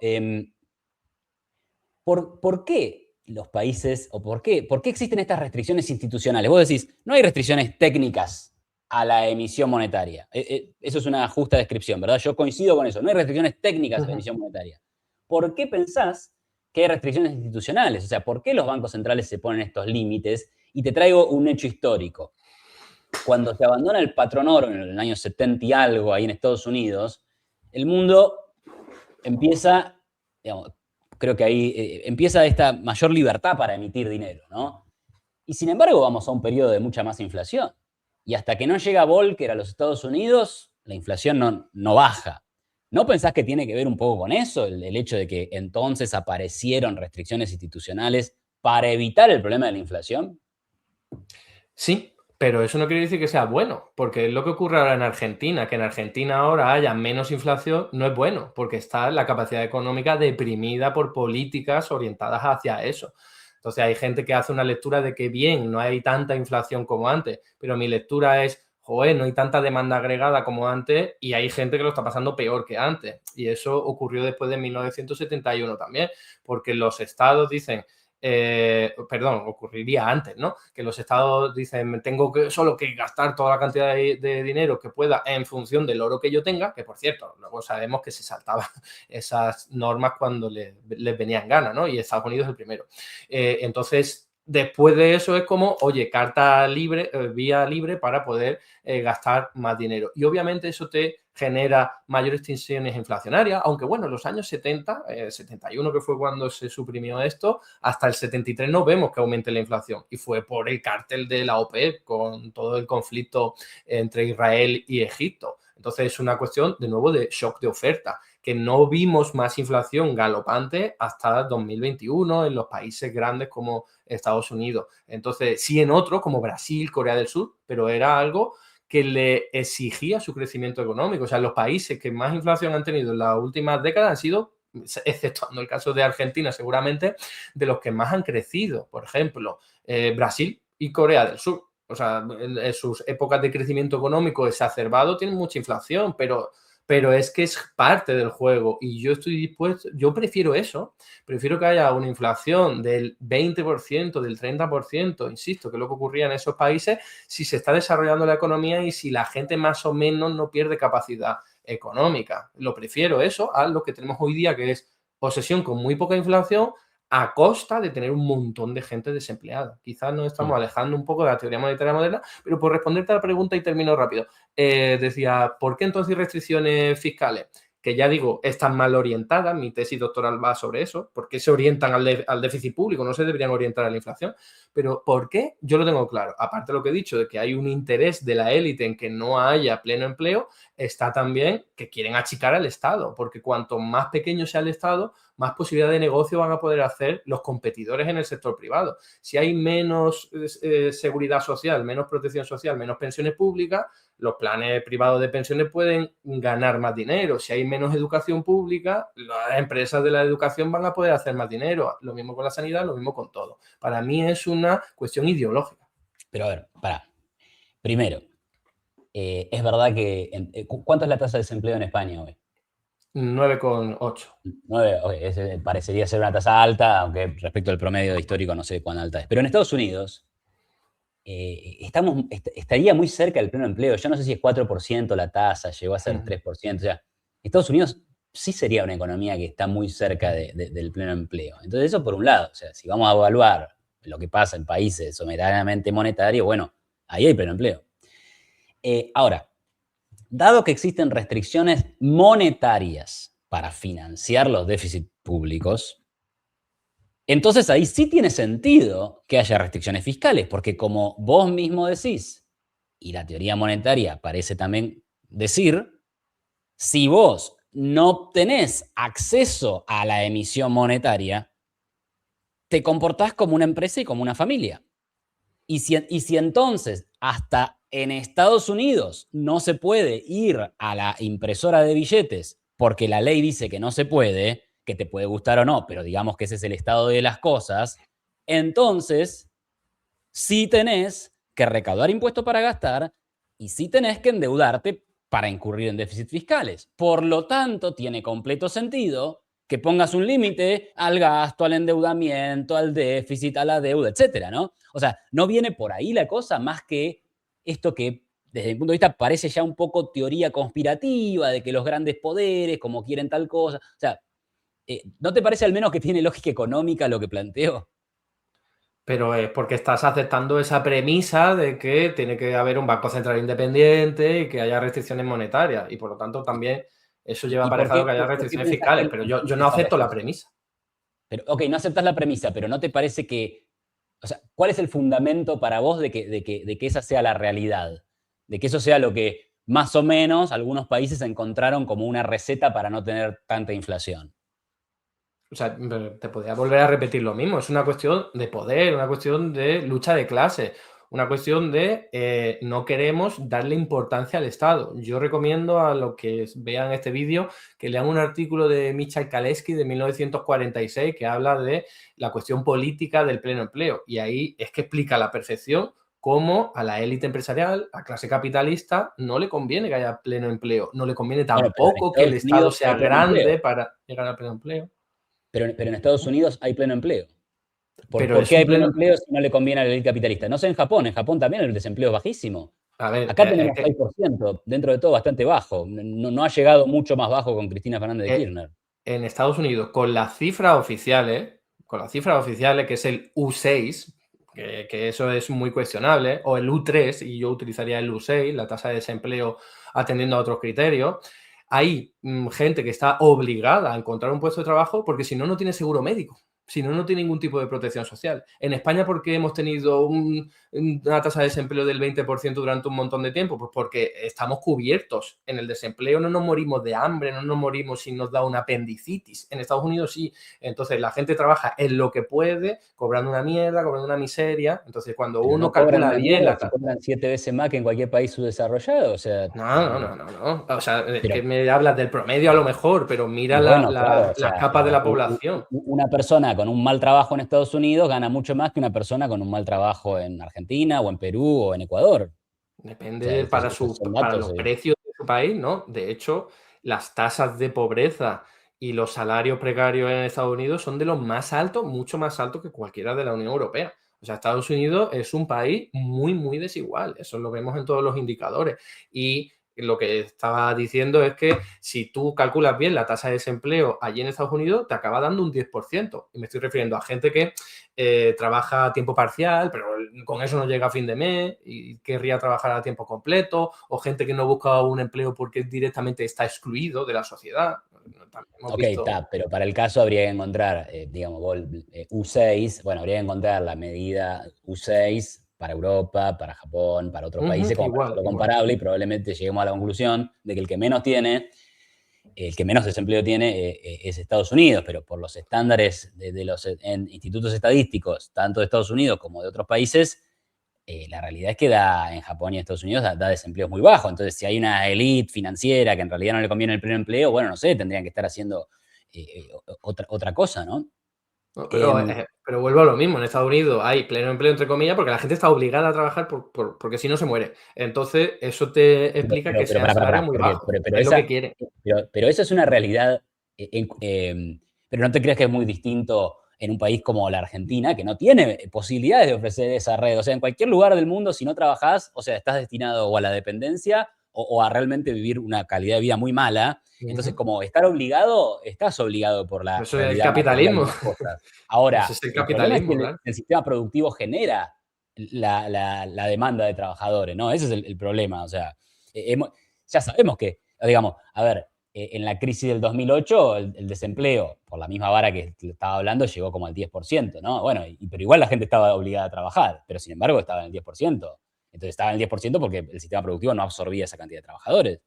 Speaker 1: ¿Por qué los países, o por qué existen estas restricciones institucionales? Vos decís, no hay restricciones técnicas a la emisión monetaria. Eso es una justa descripción, ¿verdad? Yo coincido con eso. No hay restricciones técnicas a la emisión monetaria. ¿Por qué pensás que hay restricciones institucionales? O sea, ¿por qué los bancos centrales se ponen estos límites? Y te traigo un hecho histórico. Cuando se abandona el patrón oro en el año 70 y algo, ahí en Estados Unidos, el mundo empieza, digamos, creo que ahí empieza esta mayor libertad para emitir dinero, ¿no? Y sin embargo vamos a un periodo de mucha más inflación. Y hasta que no llega Volcker a los Estados Unidos, la inflación no baja. ¿No pensás que tiene que ver un poco con eso? El hecho de que entonces aparecieron restricciones institucionales para evitar el problema de la inflación.
Speaker 2: Sí, pero eso no quiere decir que sea bueno, porque es lo que ocurre ahora en Argentina, que en Argentina ahora haya menos inflación, no es bueno, porque está la capacidad económica deprimida por políticas orientadas hacia eso. Entonces hay gente que hace una lectura de que bien, no hay tanta inflación como antes, pero mi lectura es, joder, no hay tanta demanda agregada como antes y hay gente que lo está pasando peor que antes. Y eso ocurrió después de 1971 también, porque los estados dicen, ocurriría antes, ¿no? Que los estados dicen, tengo solo que gastar toda la cantidad de dinero que pueda en función del oro que yo tenga, que por cierto, luego sabemos que se saltaban esas normas cuando les venía en gana, ¿no? Y Estados Unidos es el primero. Entonces, después de eso es como, oye, carta libre, vía libre para poder gastar más dinero. Y obviamente eso te genera mayores tensiones inflacionarias, aunque bueno, en los años 70, 71 que fue cuando se suprimió esto, hasta el 73 no vemos que aumente la inflación y fue por el cártel de la OPEP con todo el conflicto entre Israel y Egipto. Entonces es una cuestión de nuevo de shock de oferta, que no vimos más inflación galopante hasta 2021 en los países grandes como Estados Unidos. Entonces sí en otros como Brasil, Corea del Sur, pero era algo que le exigía su crecimiento económico. O sea, los países que más inflación han tenido en las últimas décadas han sido, exceptuando el caso de Argentina, seguramente, de los que más han crecido. Por ejemplo, Brasil y Corea del Sur. O sea, en sus épocas de crecimiento económico exacerbado tienen mucha inflación, pero es que es parte del juego y yo estoy dispuesto, yo prefiero eso, prefiero que haya una inflación del 20%, del 30%, insisto, que es lo que ocurría en esos países, si se está desarrollando la economía y si la gente más o menos no pierde capacidad económica. Lo prefiero eso a lo que tenemos hoy día, que es obsesión con muy poca inflación a costa de tener un montón de gente desempleada. Quizás nos estamos alejando un poco de la teoría monetaria moderna, pero por responderte a la pregunta y termino rápido, decía, ¿por qué entonces restricciones fiscales? Que ya digo, están mal orientadas, mi tesis doctoral va sobre eso, ¿por qué se orientan al déficit público? No se deberían orientar a la inflación, pero ¿por qué? Yo lo tengo claro, aparte de lo que he dicho, de que hay un interés de la élite en que no haya pleno empleo, está también que quieren achicar al Estado, porque cuanto más pequeño sea el Estado, más posibilidad de negocio van a poder hacer los competidores en el sector privado. Si hay menos seguridad social, menos protección social, menos pensiones públicas, los planes privados de pensiones pueden ganar más dinero. Si hay menos educación pública, las empresas de la educación van a poder hacer más dinero. Lo mismo con la sanidad, lo mismo con todo. Para mí es una cuestión ideológica.
Speaker 1: Pero a ver, pará. Primero, es verdad que... ¿Cuánto es la tasa de desempleo en España hoy?
Speaker 2: 9,8.
Speaker 1: 9, okay, parecería ser una tasa alta, aunque respecto al promedio histórico no sé cuán alta es. Pero en Estados Unidos estaría muy cerca del pleno empleo. Yo no sé si es 4% la tasa, llegó a ser 3%. O sea, Estados Unidos sí sería una economía que está muy cerca del pleno empleo. Entonces eso por un lado. O sea, si vamos a evaluar lo que pasa en países soberanamente monetarios, bueno, ahí hay pleno empleo. Ahora, dado que existen restricciones monetarias para financiar los déficits públicos, entonces ahí sí tiene sentido que haya restricciones fiscales, porque como vos mismo decís, y la teoría monetaria parece también decir, si vos no tenés acceso a la emisión monetaria, te comportás como una empresa y como una familia. Y si entonces hasta en Estados Unidos no se puede ir a la impresora de billetes porque la ley dice que no se puede, que te puede gustar o no, pero digamos que ese es el estado de las cosas, entonces sí tenés que recaudar impuestos para gastar y sí tenés que endeudarte para incurrir en déficits fiscales. Por lo tanto, tiene completo sentido que pongas un límite al gasto, al endeudamiento, al déficit, a la deuda, etcétera, ¿no? O sea, no viene por ahí la cosa más que esto que, desde mi punto de vista, parece ya un poco teoría conspirativa de que los grandes poderes, como quieren tal cosa. O sea, ¿no te parece al menos que tiene lógica económica lo que planteo?
Speaker 2: Pero es porque estás aceptando esa premisa de que tiene que haber un Banco Central independiente y que haya restricciones monetarias. Y por lo tanto también eso lleva
Speaker 1: ¿Y por
Speaker 2: aparejado
Speaker 1: qué,
Speaker 2: que haya
Speaker 1: por qué
Speaker 2: restricciones
Speaker 1: pensás que
Speaker 2: fiscales. Pero yo no acepto la premisa.
Speaker 1: Pero, ok, no aceptas la premisa, pero ¿no te parece que, o sea, cuál es el fundamento para vos de que esa sea la realidad? De que eso sea lo que más o menos algunos países encontraron como una receta para no tener tanta inflación.
Speaker 2: O sea, te podría volver a repetir lo mismo. Es una cuestión de poder, una cuestión de lucha de clases, una cuestión de no queremos darle importancia al Estado. Yo recomiendo a los que vean este vídeo que lean un artículo de Michal Kalecki de 1946 que habla de la cuestión política del pleno empleo. Y ahí es que explica a la perfección cómo a la élite empresarial, a la clase capitalista, no le conviene que haya pleno empleo. No le conviene
Speaker 1: Bueno, pero en
Speaker 2: tampoco que el
Speaker 1: Estados
Speaker 2: Estado
Speaker 1: Unidos
Speaker 2: sea
Speaker 1: hay pleno empleo.
Speaker 2: grande para llegar al pleno empleo.
Speaker 1: Pero en Estados Unidos hay pleno empleo.
Speaker 2: Pero
Speaker 1: ¿Por
Speaker 2: es
Speaker 1: qué
Speaker 2: un
Speaker 1: hay pleno
Speaker 2: pleno.
Speaker 1: empleo si no le conviene a la élite capitalista? No sé en Japón también el desempleo es bajísimo.
Speaker 2: A ver,
Speaker 1: Acá tenemos 6%, dentro de todo bastante bajo. No ha llegado mucho más bajo con Cristina Fernández de Kirchner.
Speaker 2: en Estados Unidos, con las cifras oficiales, que es el U6, que eso es muy cuestionable, o el U3, y yo utilizaría el U6, la tasa de desempleo atendiendo a otros criterios, hay gente que está obligada a encontrar un puesto de trabajo porque si no, no tiene seguro médico. Si no, no tiene ningún tipo de protección social. En España, ¿por qué hemos tenido una tasa de desempleo del 20% durante un montón de tiempo? Pues porque estamos cubiertos. En el desempleo no nos morimos de hambre, no nos morimos si nos da una apendicitis. En Estados Unidos sí. Entonces la gente trabaja en lo que puede, cobrando una mierda, cobrando una miseria. Entonces cuando
Speaker 1: Pero
Speaker 2: uno
Speaker 1: no cobran
Speaker 2: calcula
Speaker 1: una
Speaker 2: bien
Speaker 1: mierda
Speaker 2: la
Speaker 1: si
Speaker 2: tasa.
Speaker 1: cobran 7 veces más que en cualquier país subdesarrollado. O sea,
Speaker 2: No. O sea, es
Speaker 1: pero
Speaker 2: que me hablas del promedio a lo mejor, pero mira
Speaker 1: y bueno, claro, o
Speaker 2: las
Speaker 1: sea,
Speaker 2: capas de la población.
Speaker 1: una persona con un mal trabajo en Estados Unidos gana mucho más que una persona con un mal trabajo en Argentina o en Perú o en Ecuador. O sea,
Speaker 2: Depende para,
Speaker 1: esos son
Speaker 2: para
Speaker 1: datos.
Speaker 2: los precios de su país, ¿no? De hecho, las tasas de pobreza y los salarios precarios en Estados Unidos son de los más altos, mucho más altos que cualquiera de la Unión Europea. O sea, Estados Unidos es un país muy, muy desigual. Eso lo vemos en todos los indicadores. Y lo que estaba diciendo es que si tú calculas bien la tasa de desempleo allí en Estados Unidos, te acaba dando un 10%. Y me estoy refiriendo a gente que trabaja a tiempo parcial, pero con eso no llega a fin de mes y querría trabajar a tiempo completo, o gente que no busca un empleo porque directamente está excluido de la sociedad.
Speaker 1: Ok, está, pero para el caso habría que encontrar, digamos, U6, bueno, habría que encontrar la medida U6 para Europa, para Japón, para otros países, como para hacerlo
Speaker 2: Igual.
Speaker 1: comparable, y probablemente lleguemos a la conclusión de que el que menos tiene el que menos desempleo tiene es Estados Unidos, pero por los estándares de los institutos estadísticos, tanto de Estados Unidos como de otros países, la realidad es que en Japón y Estados Unidos da desempleo muy bajo. Entonces, si hay una élite financiera que en realidad no le conviene el pleno empleo, bueno, no sé, tendrían que estar haciendo otra cosa, ¿no?
Speaker 2: No,
Speaker 1: Em,
Speaker 2: pero vuelvo a lo mismo. En Estados Unidos hay pleno empleo, entre comillas, porque la gente está obligada a trabajar porque si no se muere. Entonces, eso te explica que sean salarios
Speaker 1: pará,
Speaker 2: muy bajos.
Speaker 1: pero
Speaker 2: Es lo que quieren.
Speaker 1: pero esa es una realidad, pero no te creas que es muy distinto en un país como la Argentina, que no tiene posibilidades de ofrecer esa red. O sea, en cualquier lugar del mundo, si no trabajás, o sea, estás destinado o a la dependencia o a realmente vivir una calidad de vida muy mala. Entonces,
Speaker 2: Ujú.
Speaker 1: como estar obligado, estás obligado por la
Speaker 2: Eso es el
Speaker 1: realidad material de
Speaker 2: capitalismo.
Speaker 1: las cosas. Ahora,
Speaker 2: Ese es el
Speaker 1: el problema es que
Speaker 2: capitalismo, claro.
Speaker 1: el sistema productivo genera la demanda de trabajadores, ¿no? Ese es el problema. O sea, ya sabemos que, digamos, a ver, en la crisis del 2008, el desempleo, por la misma vara que estaba hablando, llegó como al 10%, ¿no? Bueno, pero igual la gente estaba obligada a trabajar, pero sin embargo estaba en el 10%. Entonces estaba en el 10% porque el sistema productivo no absorbía esa cantidad de trabajadores.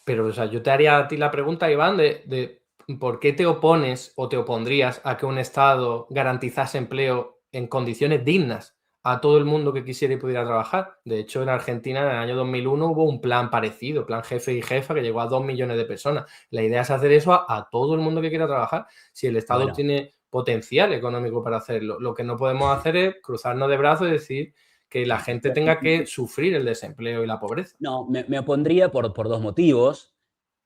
Speaker 2: Pero, o sea, yo te haría a ti la pregunta, Iván, de por qué te opones o te opondrías a que un Estado garantizase empleo en condiciones dignas a todo el mundo que quisiera y pudiera trabajar. De hecho, en Argentina en el año 2001 hubo un plan parecido, plan jefe y jefa, que llegó a 2 millones de personas. La idea es hacer eso a todo el mundo que quiera trabajar. Si el Estado
Speaker 1: Bueno,
Speaker 2: tiene potencial económico para hacerlo, lo que no podemos hacer es cruzarnos de brazos y decir que la gente tenga que sufrir el desempleo y la pobreza.
Speaker 1: no, me opondría por dos motivos.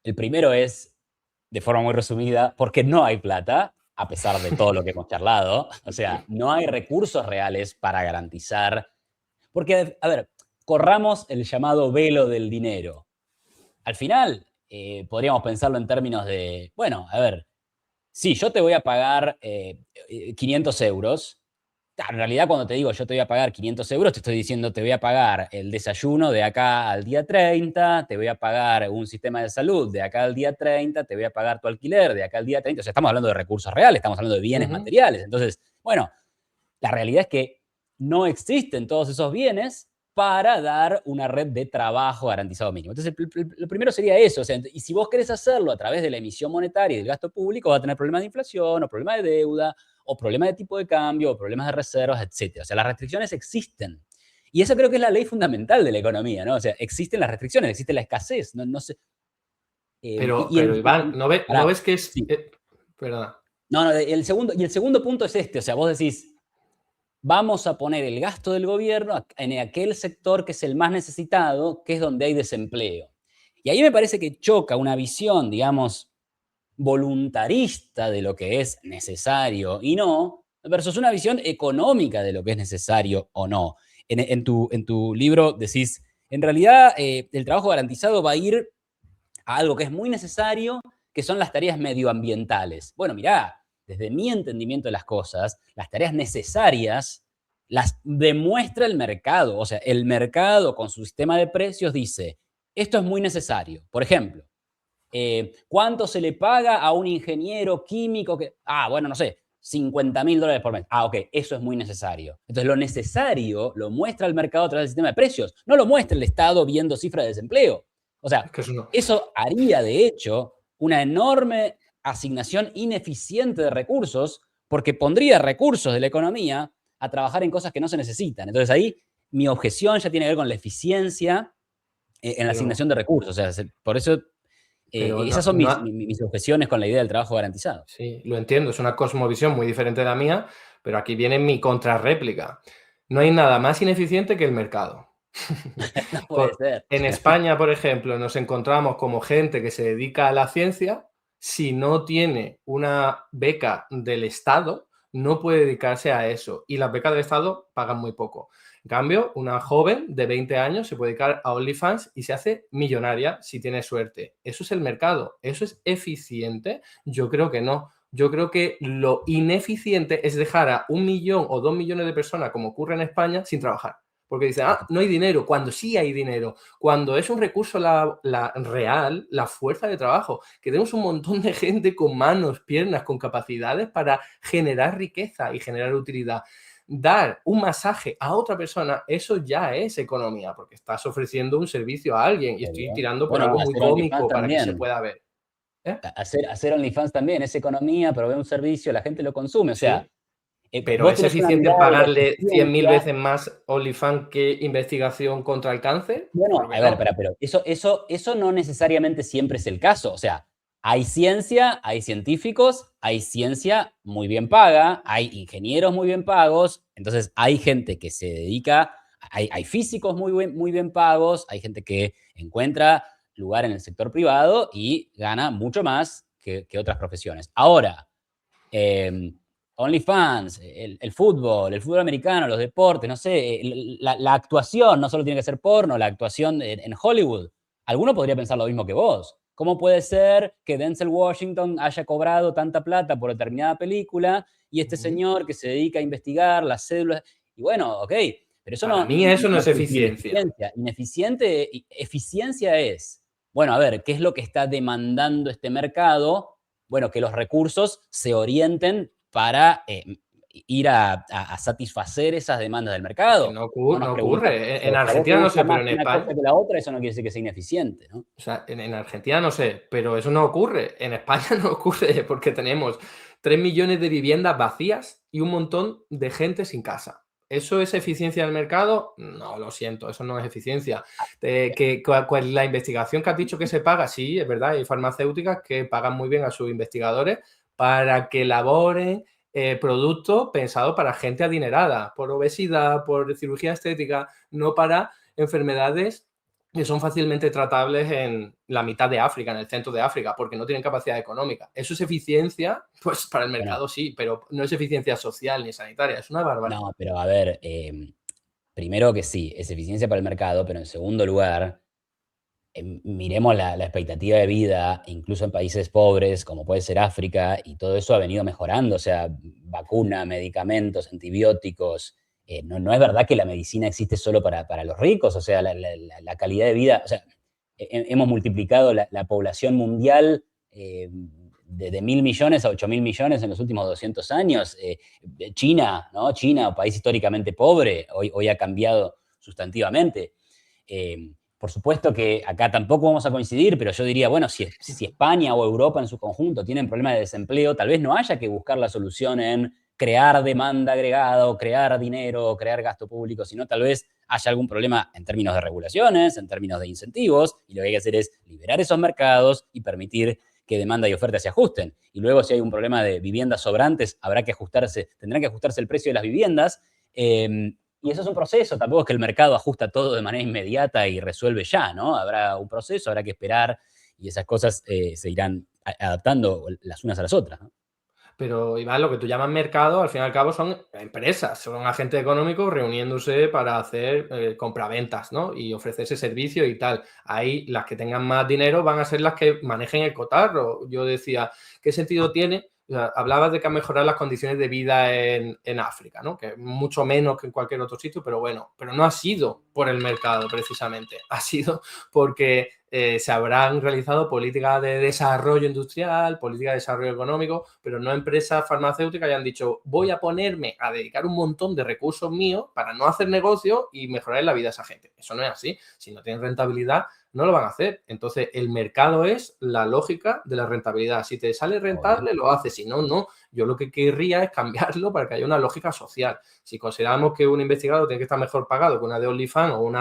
Speaker 1: El primero es, de forma muy resumida, porque no hay plata, a pesar de todo lo que hemos charlado. O sea, no hay recursos reales para garantizar. Porque, a ver, corramos el llamado velo del dinero. Al final, podríamos pensarlo en términos de, bueno, a ver, sí, yo te voy a pagar 500 euros. En realidad, cuando te digo yo te voy a pagar 500 euros, te estoy diciendo te voy a pagar el desayuno de acá al día 30, te voy a pagar un sistema de salud de acá al día 30, te voy a pagar tu alquiler de acá al día 30. O sea, estamos hablando de recursos reales, estamos hablando de bienes
Speaker 2: Ujú.
Speaker 1: materiales. Entonces, bueno, la realidad es que no existen todos esos bienes para dar una red de trabajo garantizado mínimo. Entonces, lo primero sería eso. O sea, y si vos querés hacerlo a través de la emisión monetaria y del gasto público, va a tener problemas de inflación, o problemas de deuda, o problemas de tipo de cambio, o problemas de reservas, etc. O sea, las restricciones existen. Y esa creo que es la ley fundamental de la economía, ¿no? O sea, existen las restricciones, existe la escasez. No, no sé.
Speaker 2: Pero Iván, ¿no
Speaker 1: Pará,
Speaker 2: ves que es...
Speaker 1: sí.
Speaker 2: perdona.
Speaker 1: No, no, el segundo punto es este. O sea, vos decís, vamos a poner el gasto del gobierno en aquel sector que es el más necesitado, que es donde hay desempleo. Y ahí me parece que choca una visión, digamos, voluntarista de lo que es necesario y no, versus una visión económica de lo que es necesario o no. En tu libro decís, en realidad el trabajo garantizado va a ir a algo que es muy necesario, que son las tareas medioambientales. Bueno, mirá, desde mi entendimiento de las cosas, las tareas necesarias las demuestra el mercado. O sea, el mercado con su sistema de precios dice, esto es muy necesario. Por ejemplo, ¿cuánto se le paga a un ingeniero químico que, bueno, no sé, $50.000 por mes? Ok, eso es muy necesario. Entonces, lo necesario lo muestra el mercado a través del sistema de precios, no lo muestra el Estado viendo cifras de desempleo. O
Speaker 2: Es
Speaker 1: sea,
Speaker 2: que eso no.
Speaker 1: eso haría, de hecho, una enorme asignación ineficiente de recursos, porque pondría recursos de la economía a trabajar en cosas que no se necesitan. Entonces, ahí mi objeción ya tiene que ver con la eficiencia en la
Speaker 2: Pero,
Speaker 1: asignación de recursos. O sea, por eso
Speaker 2: pero
Speaker 1: esas
Speaker 2: no,
Speaker 1: son mis objeciones con la idea del trabajo garantizado.
Speaker 2: sí, lo entiendo, es una cosmovisión muy diferente de la mía, pero aquí viene mi contrarréplica. No hay nada más ineficiente que el mercado.
Speaker 1: No puede ser.
Speaker 2: En España, por ejemplo, nos encontramos como gente que se dedica a la ciencia, si no tiene una beca del Estado, no puede dedicarse a eso. Y las becas del Estado pagan muy poco. En cambio, una joven de 20 años se puede dedicar a OnlyFans y se hace millonaria si tiene suerte. Eso es el mercado. ¿Eso es eficiente? Yo creo que no. Yo creo que lo ineficiente es dejar a 1 millón o 2 millones de personas, como ocurre en España, sin trabajar. Porque dicen, no hay dinero, cuando sí hay dinero, cuando es un recurso real, la fuerza de trabajo, que tenemos un montón de gente con manos, piernas, con capacidades para generar riqueza y generar utilidad. dar un masaje a otra persona, eso ya es economía, porque estás ofreciendo un servicio a alguien y estoy
Speaker 1: Obvio.
Speaker 2: tirando por
Speaker 1: Bueno,
Speaker 2: algo muy
Speaker 1: hacer OnlyFans
Speaker 2: cómico para que se
Speaker 1: también.
Speaker 2: pueda ver. ¿Eh?
Speaker 1: Hacer OnlyFans también es economía, provee un servicio, la gente lo consume. O sea,
Speaker 2: Sí, pero
Speaker 1: vos
Speaker 2: ¿es
Speaker 1: tenés una
Speaker 2: eficiente
Speaker 1: mirada de la
Speaker 2: pagarle 100.000
Speaker 1: eficiencia.
Speaker 2: veces más OnlyFans que investigación contra el cáncer?
Speaker 1: Bueno,
Speaker 2: Creo que
Speaker 1: a ver,
Speaker 2: no.
Speaker 1: pero eso no necesariamente siempre es el caso. O sea, hay ciencia, hay científicos, hay ciencia muy bien paga, hay ingenieros muy bien pagos, entonces hay gente que se dedica, hay físicos muy bien pagos, hay gente que encuentra lugar en el sector privado y gana mucho más que otras profesiones. Ahora, eh, OnlyFans, el fútbol americano, los deportes, no sé, la actuación, no solo tiene que ser porno, la actuación en Hollywood. Alguno podría pensar lo mismo que vos. ¿Cómo puede ser que Denzel Washington haya cobrado tanta plata por determinada película y este
Speaker 2: Ujú.
Speaker 1: señor que se dedica a investigar las células? Y bueno, ok, pero eso
Speaker 2: Para
Speaker 1: no,
Speaker 2: mí eso no
Speaker 1: no
Speaker 2: es
Speaker 1: es
Speaker 2: eficiencia.
Speaker 1: eficiencia es, bueno, a ver, ¿qué es lo que está demandando este mercado? Bueno, que los recursos se orienten para ir a satisfacer esas demandas del
Speaker 2: Es que
Speaker 1: mercado. No nos
Speaker 2: no
Speaker 1: preguntamos,
Speaker 2: ocurre. En
Speaker 1: si a vos te
Speaker 2: Argentina no
Speaker 1: gusta
Speaker 2: sé,
Speaker 1: más
Speaker 2: pero en
Speaker 1: una cosa
Speaker 2: España,
Speaker 1: que la otra, eso no quiere decir que sea ineficiente, ¿no?
Speaker 2: o sea, en Argentina no sé, pero eso no ocurre. En España no ocurre porque tenemos 3 millones de viviendas vacías y un montón de gente sin casa. ¿Eso es eficiencia del mercado? No, lo siento, eso no es eficiencia. ¿Cuál la investigación que has dicho que se paga? Sí, es verdad, hay farmacéuticas que pagan muy bien a sus investigadores para que elaboren productos pensados para gente adinerada, por obesidad, por cirugía estética, no para enfermedades que son fácilmente tratables en la mitad de África, en el centro de África, porque no tienen capacidad económica. ¿Eso es eficiencia? Pues para el
Speaker 1: Bueno,
Speaker 2: mercado sí, pero no es eficiencia social ni sanitaria, es una barbaridad.
Speaker 1: no, pero a ver, primero que sí, es eficiencia para el mercado, pero en segundo lugar, miremos la expectativa de vida, incluso en países pobres, como puede ser África, y todo eso ha venido mejorando, o sea, vacuna, medicamentos, antibióticos. No es verdad que la medicina existe solo para los ricos, o sea, la calidad de vida, o sea, hemos multiplicado la población mundial de 1.000 millones a 8.000 millones en los últimos 200 años. China, ¿no? China, país históricamente pobre, hoy ha cambiado sustantivamente. Por supuesto que acá tampoco vamos a coincidir, pero yo diría, bueno, si España o Europa en su conjunto tienen problemas de desempleo, tal vez no haya que buscar la solución en crear demanda agregada o crear dinero o crear gasto público, sino tal vez haya algún problema en términos de regulaciones, en términos de incentivos, y lo que hay que hacer es liberar esos mercados y permitir que demanda y oferta se ajusten. Y luego si hay un problema de viviendas sobrantes, tendrán que ajustarse el precio de las viviendas. Y eso es un proceso, tampoco es que el mercado ajusta todo de manera inmediata y resuelve ya, ¿no? Habrá un proceso, habrá que esperar y esas cosas se irán adaptando las unas a las otras, ¿no?
Speaker 2: Pero, Iván, lo que tú llamas mercado, al fin y al cabo, son empresas, son agentes económicos reuniéndose para hacer compraventas, ¿no? Y ofrecerse servicios y tal. Ahí las que tengan más dinero van a ser las que manejen el cotarro. Yo decía, ¿qué sentido tiene? O sea, hablabas de que ha mejorado las condiciones de vida en África, ¿no? Que mucho menos que en cualquier otro sitio, pero bueno, pero no ha sido por el mercado precisamente, ha sido porque se habrán realizado políticas de desarrollo industrial, políticas de desarrollo económico, pero no empresas farmacéuticas que hayan dicho voy a ponerme a dedicar un montón de recursos míos para no hacer negocio y mejorar la vida de esa gente. Eso no es así. Si no tienen rentabilidad, no lo van a hacer. Entonces, el mercado es la lógica de la rentabilidad. Si te sale
Speaker 1: Obvio.
Speaker 2: rentable, lo haces. Si no, no. Yo lo que querría es cambiarlo para que haya una lógica social. Si consideramos que un investigador tiene que estar mejor pagado que una de OnlyFans o un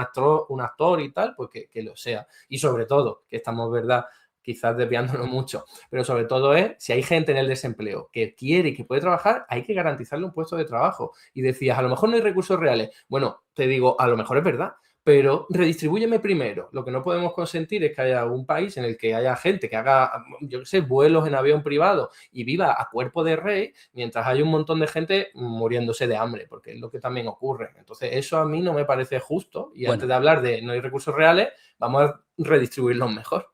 Speaker 2: actor y tal, pues que lo sea. Y sobre todo, que estamos, ¿verdad?, quizás desviándonos mucho, pero sobre todo es, si hay gente en el desempleo que quiere y que puede trabajar, hay que garantizarle un puesto de trabajo. Y decías, a lo mejor no hay recursos reales. Bueno, te digo, a lo mejor es verdad, pero redistribúyeme primero. Lo que no podemos consentir es que haya un país en el que haya gente que haga, yo qué sé, vuelos en avión privado y viva a cuerpo de rey, mientras hay un montón de gente muriéndose de hambre, porque es lo que también ocurre. Entonces, eso a mí no me parece justo. Y antes
Speaker 1: Bueno,
Speaker 2: de hablar de no hay recursos reales, vamos a redistribuirlos mejor.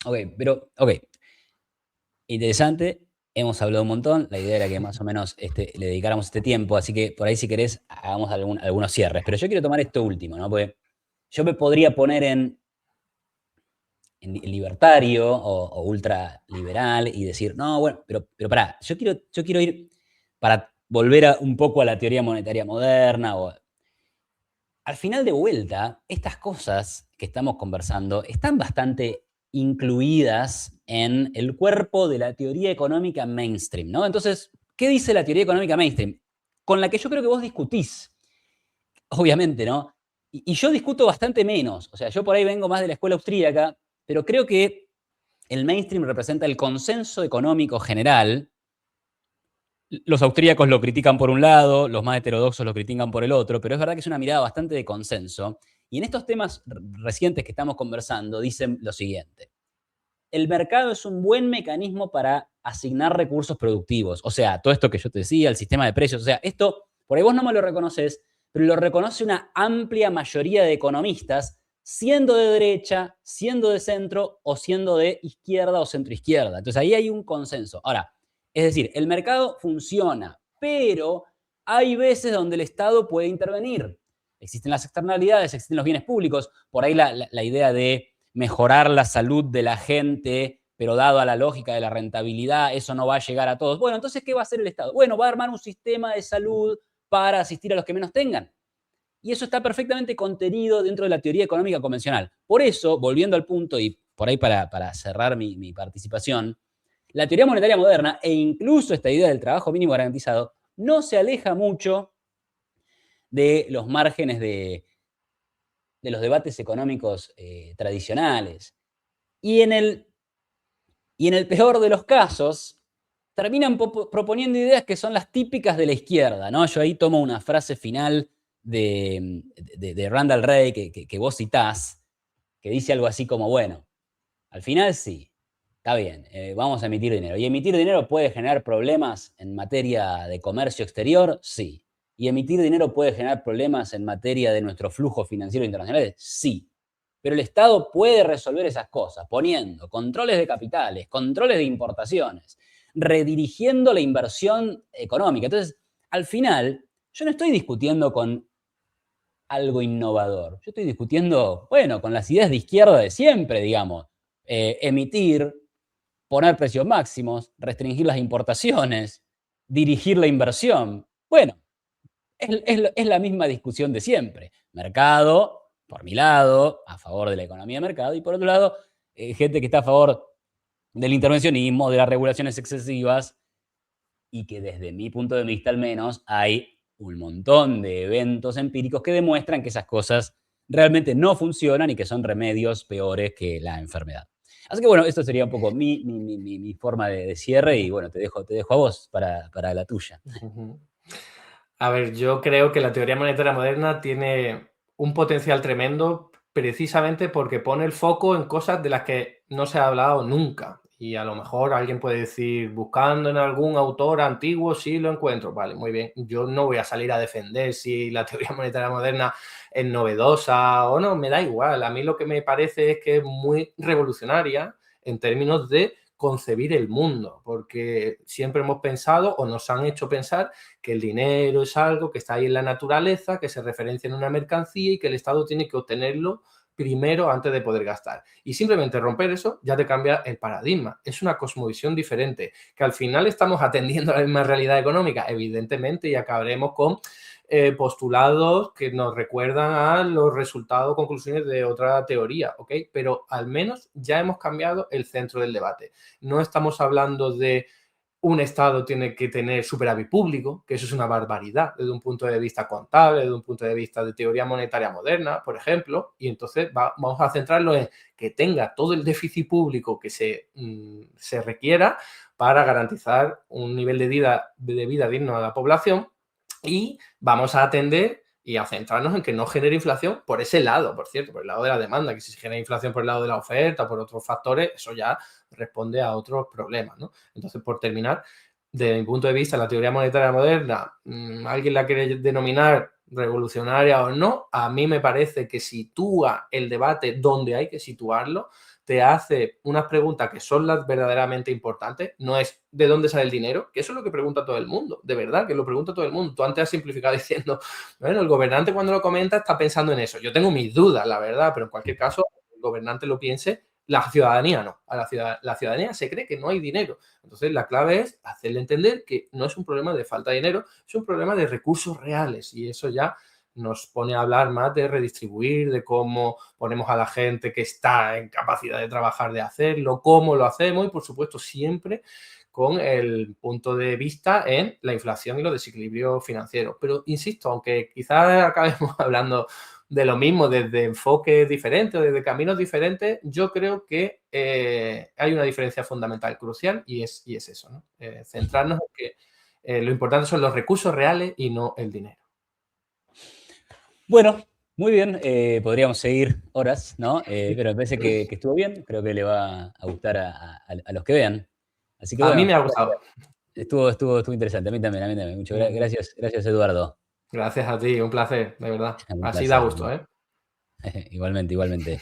Speaker 1: ok, interesante. Hemos hablado un montón. La idea era que más o menos le dedicáramos este tiempo, así que por ahí, si querés, hagamos algunos cierres. Pero yo quiero tomar esto último, ¿no? Porque yo me podría poner en libertario o ultraliberal y decir, no, bueno, pero pará, yo quiero ir para volver un poco a la teoría monetaria moderna. Al final de vuelta, estas cosas que estamos conversando están bastante incluidas en el cuerpo de la teoría económica mainstream, ¿no? Entonces, ¿qué dice la teoría económica mainstream? Con la que yo creo que vos discutís, obviamente, ¿no? Y yo discuto bastante menos. O sea, yo por ahí vengo más de la escuela austríaca, pero creo que el mainstream representa el consenso económico general. Los austríacos lo critican por un lado, los más heterodoxos lo critican por el otro, pero es verdad que es una mirada bastante de consenso. Y en estos temas recientes que estamos conversando dicen lo siguiente. El mercado es un buen mecanismo para asignar recursos productivos. O sea, todo esto que yo te decía, el sistema de precios, o sea, esto, por ahí vos no me lo reconoces, pero lo reconoce una amplia mayoría de economistas, siendo de derecha, siendo de centro o siendo de izquierda o centroizquierda. Entonces ahí hay un consenso. Ahora, es decir, el mercado funciona, pero hay veces donde el Estado puede intervenir. Existen las externalidades, existen los bienes públicos, por ahí la idea de mejorar la salud de la gente, pero dado a la lógica de la rentabilidad, eso no va a llegar a todos. Bueno, entonces, ¿qué va a hacer el Estado? Bueno, va a armar un sistema de salud para asistir a los que menos tengan. Y eso está perfectamente contenido dentro de la teoría económica convencional. Por eso, volviendo al punto, y por ahí para cerrar mi participación, la teoría monetaria moderna e incluso esta idea del trabajo mínimo garantizado no se aleja mucho de los márgenes de los debates económicos tradicionales. Y en el peor de los casos, terminan proponiendo ideas que son las típicas de la izquierda, ¿no? Yo ahí tomo una frase final de Randall Wright que vos citás, que dice algo así como, bueno, al final sí, está bien, vamos a emitir dinero. ¿Y emitir dinero puede generar problemas en materia de comercio exterior? Sí. ¿Y emitir dinero puede generar problemas en materia de nuestro flujo financiero internacional? Sí. Pero el Estado puede resolver esas cosas poniendo controles de capitales, controles de importaciones, redirigiendo la inversión económica. Entonces, al final, yo no estoy discutiendo con algo innovador. Yo estoy discutiendo, bueno, con las ideas de izquierda de siempre, digamos. Emitir, poner precios máximos, restringir las importaciones, dirigir la inversión. Bueno, es la misma discusión de siempre. Mercado, por mi lado, a favor de la economía de mercado, y por otro lado, gente que está a favor del intervencionismo, de las regulaciones excesivas, y que desde mi punto de vista al menos hay un montón de eventos empíricos que demuestran que esas cosas realmente no funcionan y que son remedios peores que la enfermedad. Así que bueno, esto sería un poco mi forma de cierre y bueno, te dejo a vos para la tuya.
Speaker 2: A ver, yo creo que la teoría monetaria moderna tiene un potencial tremendo precisamente porque pone el foco en cosas de las que no se ha hablado nunca. Y a lo mejor alguien puede decir, buscando en algún autor antiguo, sí lo encuentro. Vale, muy bien. Yo no voy a salir a defender si la teoría monetaria moderna es novedosa o no, me da igual. A mí lo que me parece es que es muy revolucionaria en términos de concebir el mundo, porque siempre hemos pensado o nos han hecho pensar que el dinero es algo que está ahí en la naturaleza, que se referencia en una mercancía y que el Estado tiene que obtenerlo primero antes de poder gastar. Y simplemente romper eso ya te cambia el paradigma. Es una cosmovisión diferente, que al final estamos atendiendo a la misma realidad económica, evidentemente, y acabaremos con postulados que nos recuerdan a los resultados, conclusiones de otra teoría, ¿ok? Pero al menos ya hemos cambiado el centro del debate. No estamos hablando de un Estado tiene que tener superávit público, que eso es una barbaridad desde un punto de vista contable, desde un punto de vista de teoría monetaria moderna, por ejemplo, y entonces vamos a centrarlo en que tenga todo el déficit público que se requiera para garantizar un nivel de vida digno a la población y vamos a atender y a centrarnos en que no genere inflación por ese lado, por cierto, por el lado de la demanda, que si se genera inflación por el lado de la oferta, por otros factores, eso ya responde a otros problemas, ¿no? Entonces, por terminar, desde mi punto de vista, la teoría monetaria moderna, alguien la quiere denominar revolucionaria o no, a mí me parece que sitúa el debate donde hay que situarlo, te hace unas preguntas que son las verdaderamente importantes, no es de dónde sale el dinero, que eso es lo que pregunta todo el mundo, de verdad, que lo pregunta todo el mundo. Tú antes has simplificado diciendo, bueno, el gobernante cuando lo comenta está pensando en eso. Yo tengo mis dudas, la verdad, pero en cualquier caso, el gobernante lo piense La ciudadanía no. La ciudadanía se cree que no hay dinero. Entonces, la clave es hacerle entender que no es un problema de falta de dinero, es un problema de recursos reales. Y eso ya nos pone a hablar más de redistribuir, de cómo ponemos a la gente que está en capacidad de trabajar de hacerlo, cómo lo hacemos y, por supuesto, siempre con el punto de vista en la inflación y los desequilibrios financieros. Pero, insisto, aunque quizás acabemos hablando de lo mismo desde enfoques diferentes o desde caminos diferentes, yo creo que hay una diferencia fundamental, crucial, y es eso, ¿no? Centrarnos en que lo importante son los recursos reales y no el dinero.
Speaker 1: Bueno, muy bien. Podríamos seguir horas, ¿no? Pero me parece que estuvo bien. Creo que le va a gustar a los que vean. Así que
Speaker 2: A mí
Speaker 1: bueno,
Speaker 2: me ha gustado.
Speaker 1: estuvo interesante. A mí también, a mí también. Muchas gracias, Eduardo.
Speaker 2: Gracias a ti, un placer, de verdad.
Speaker 1: Un
Speaker 2: Así da
Speaker 1: placer.
Speaker 2: gusto, ¿eh?
Speaker 1: Igualmente, igualmente.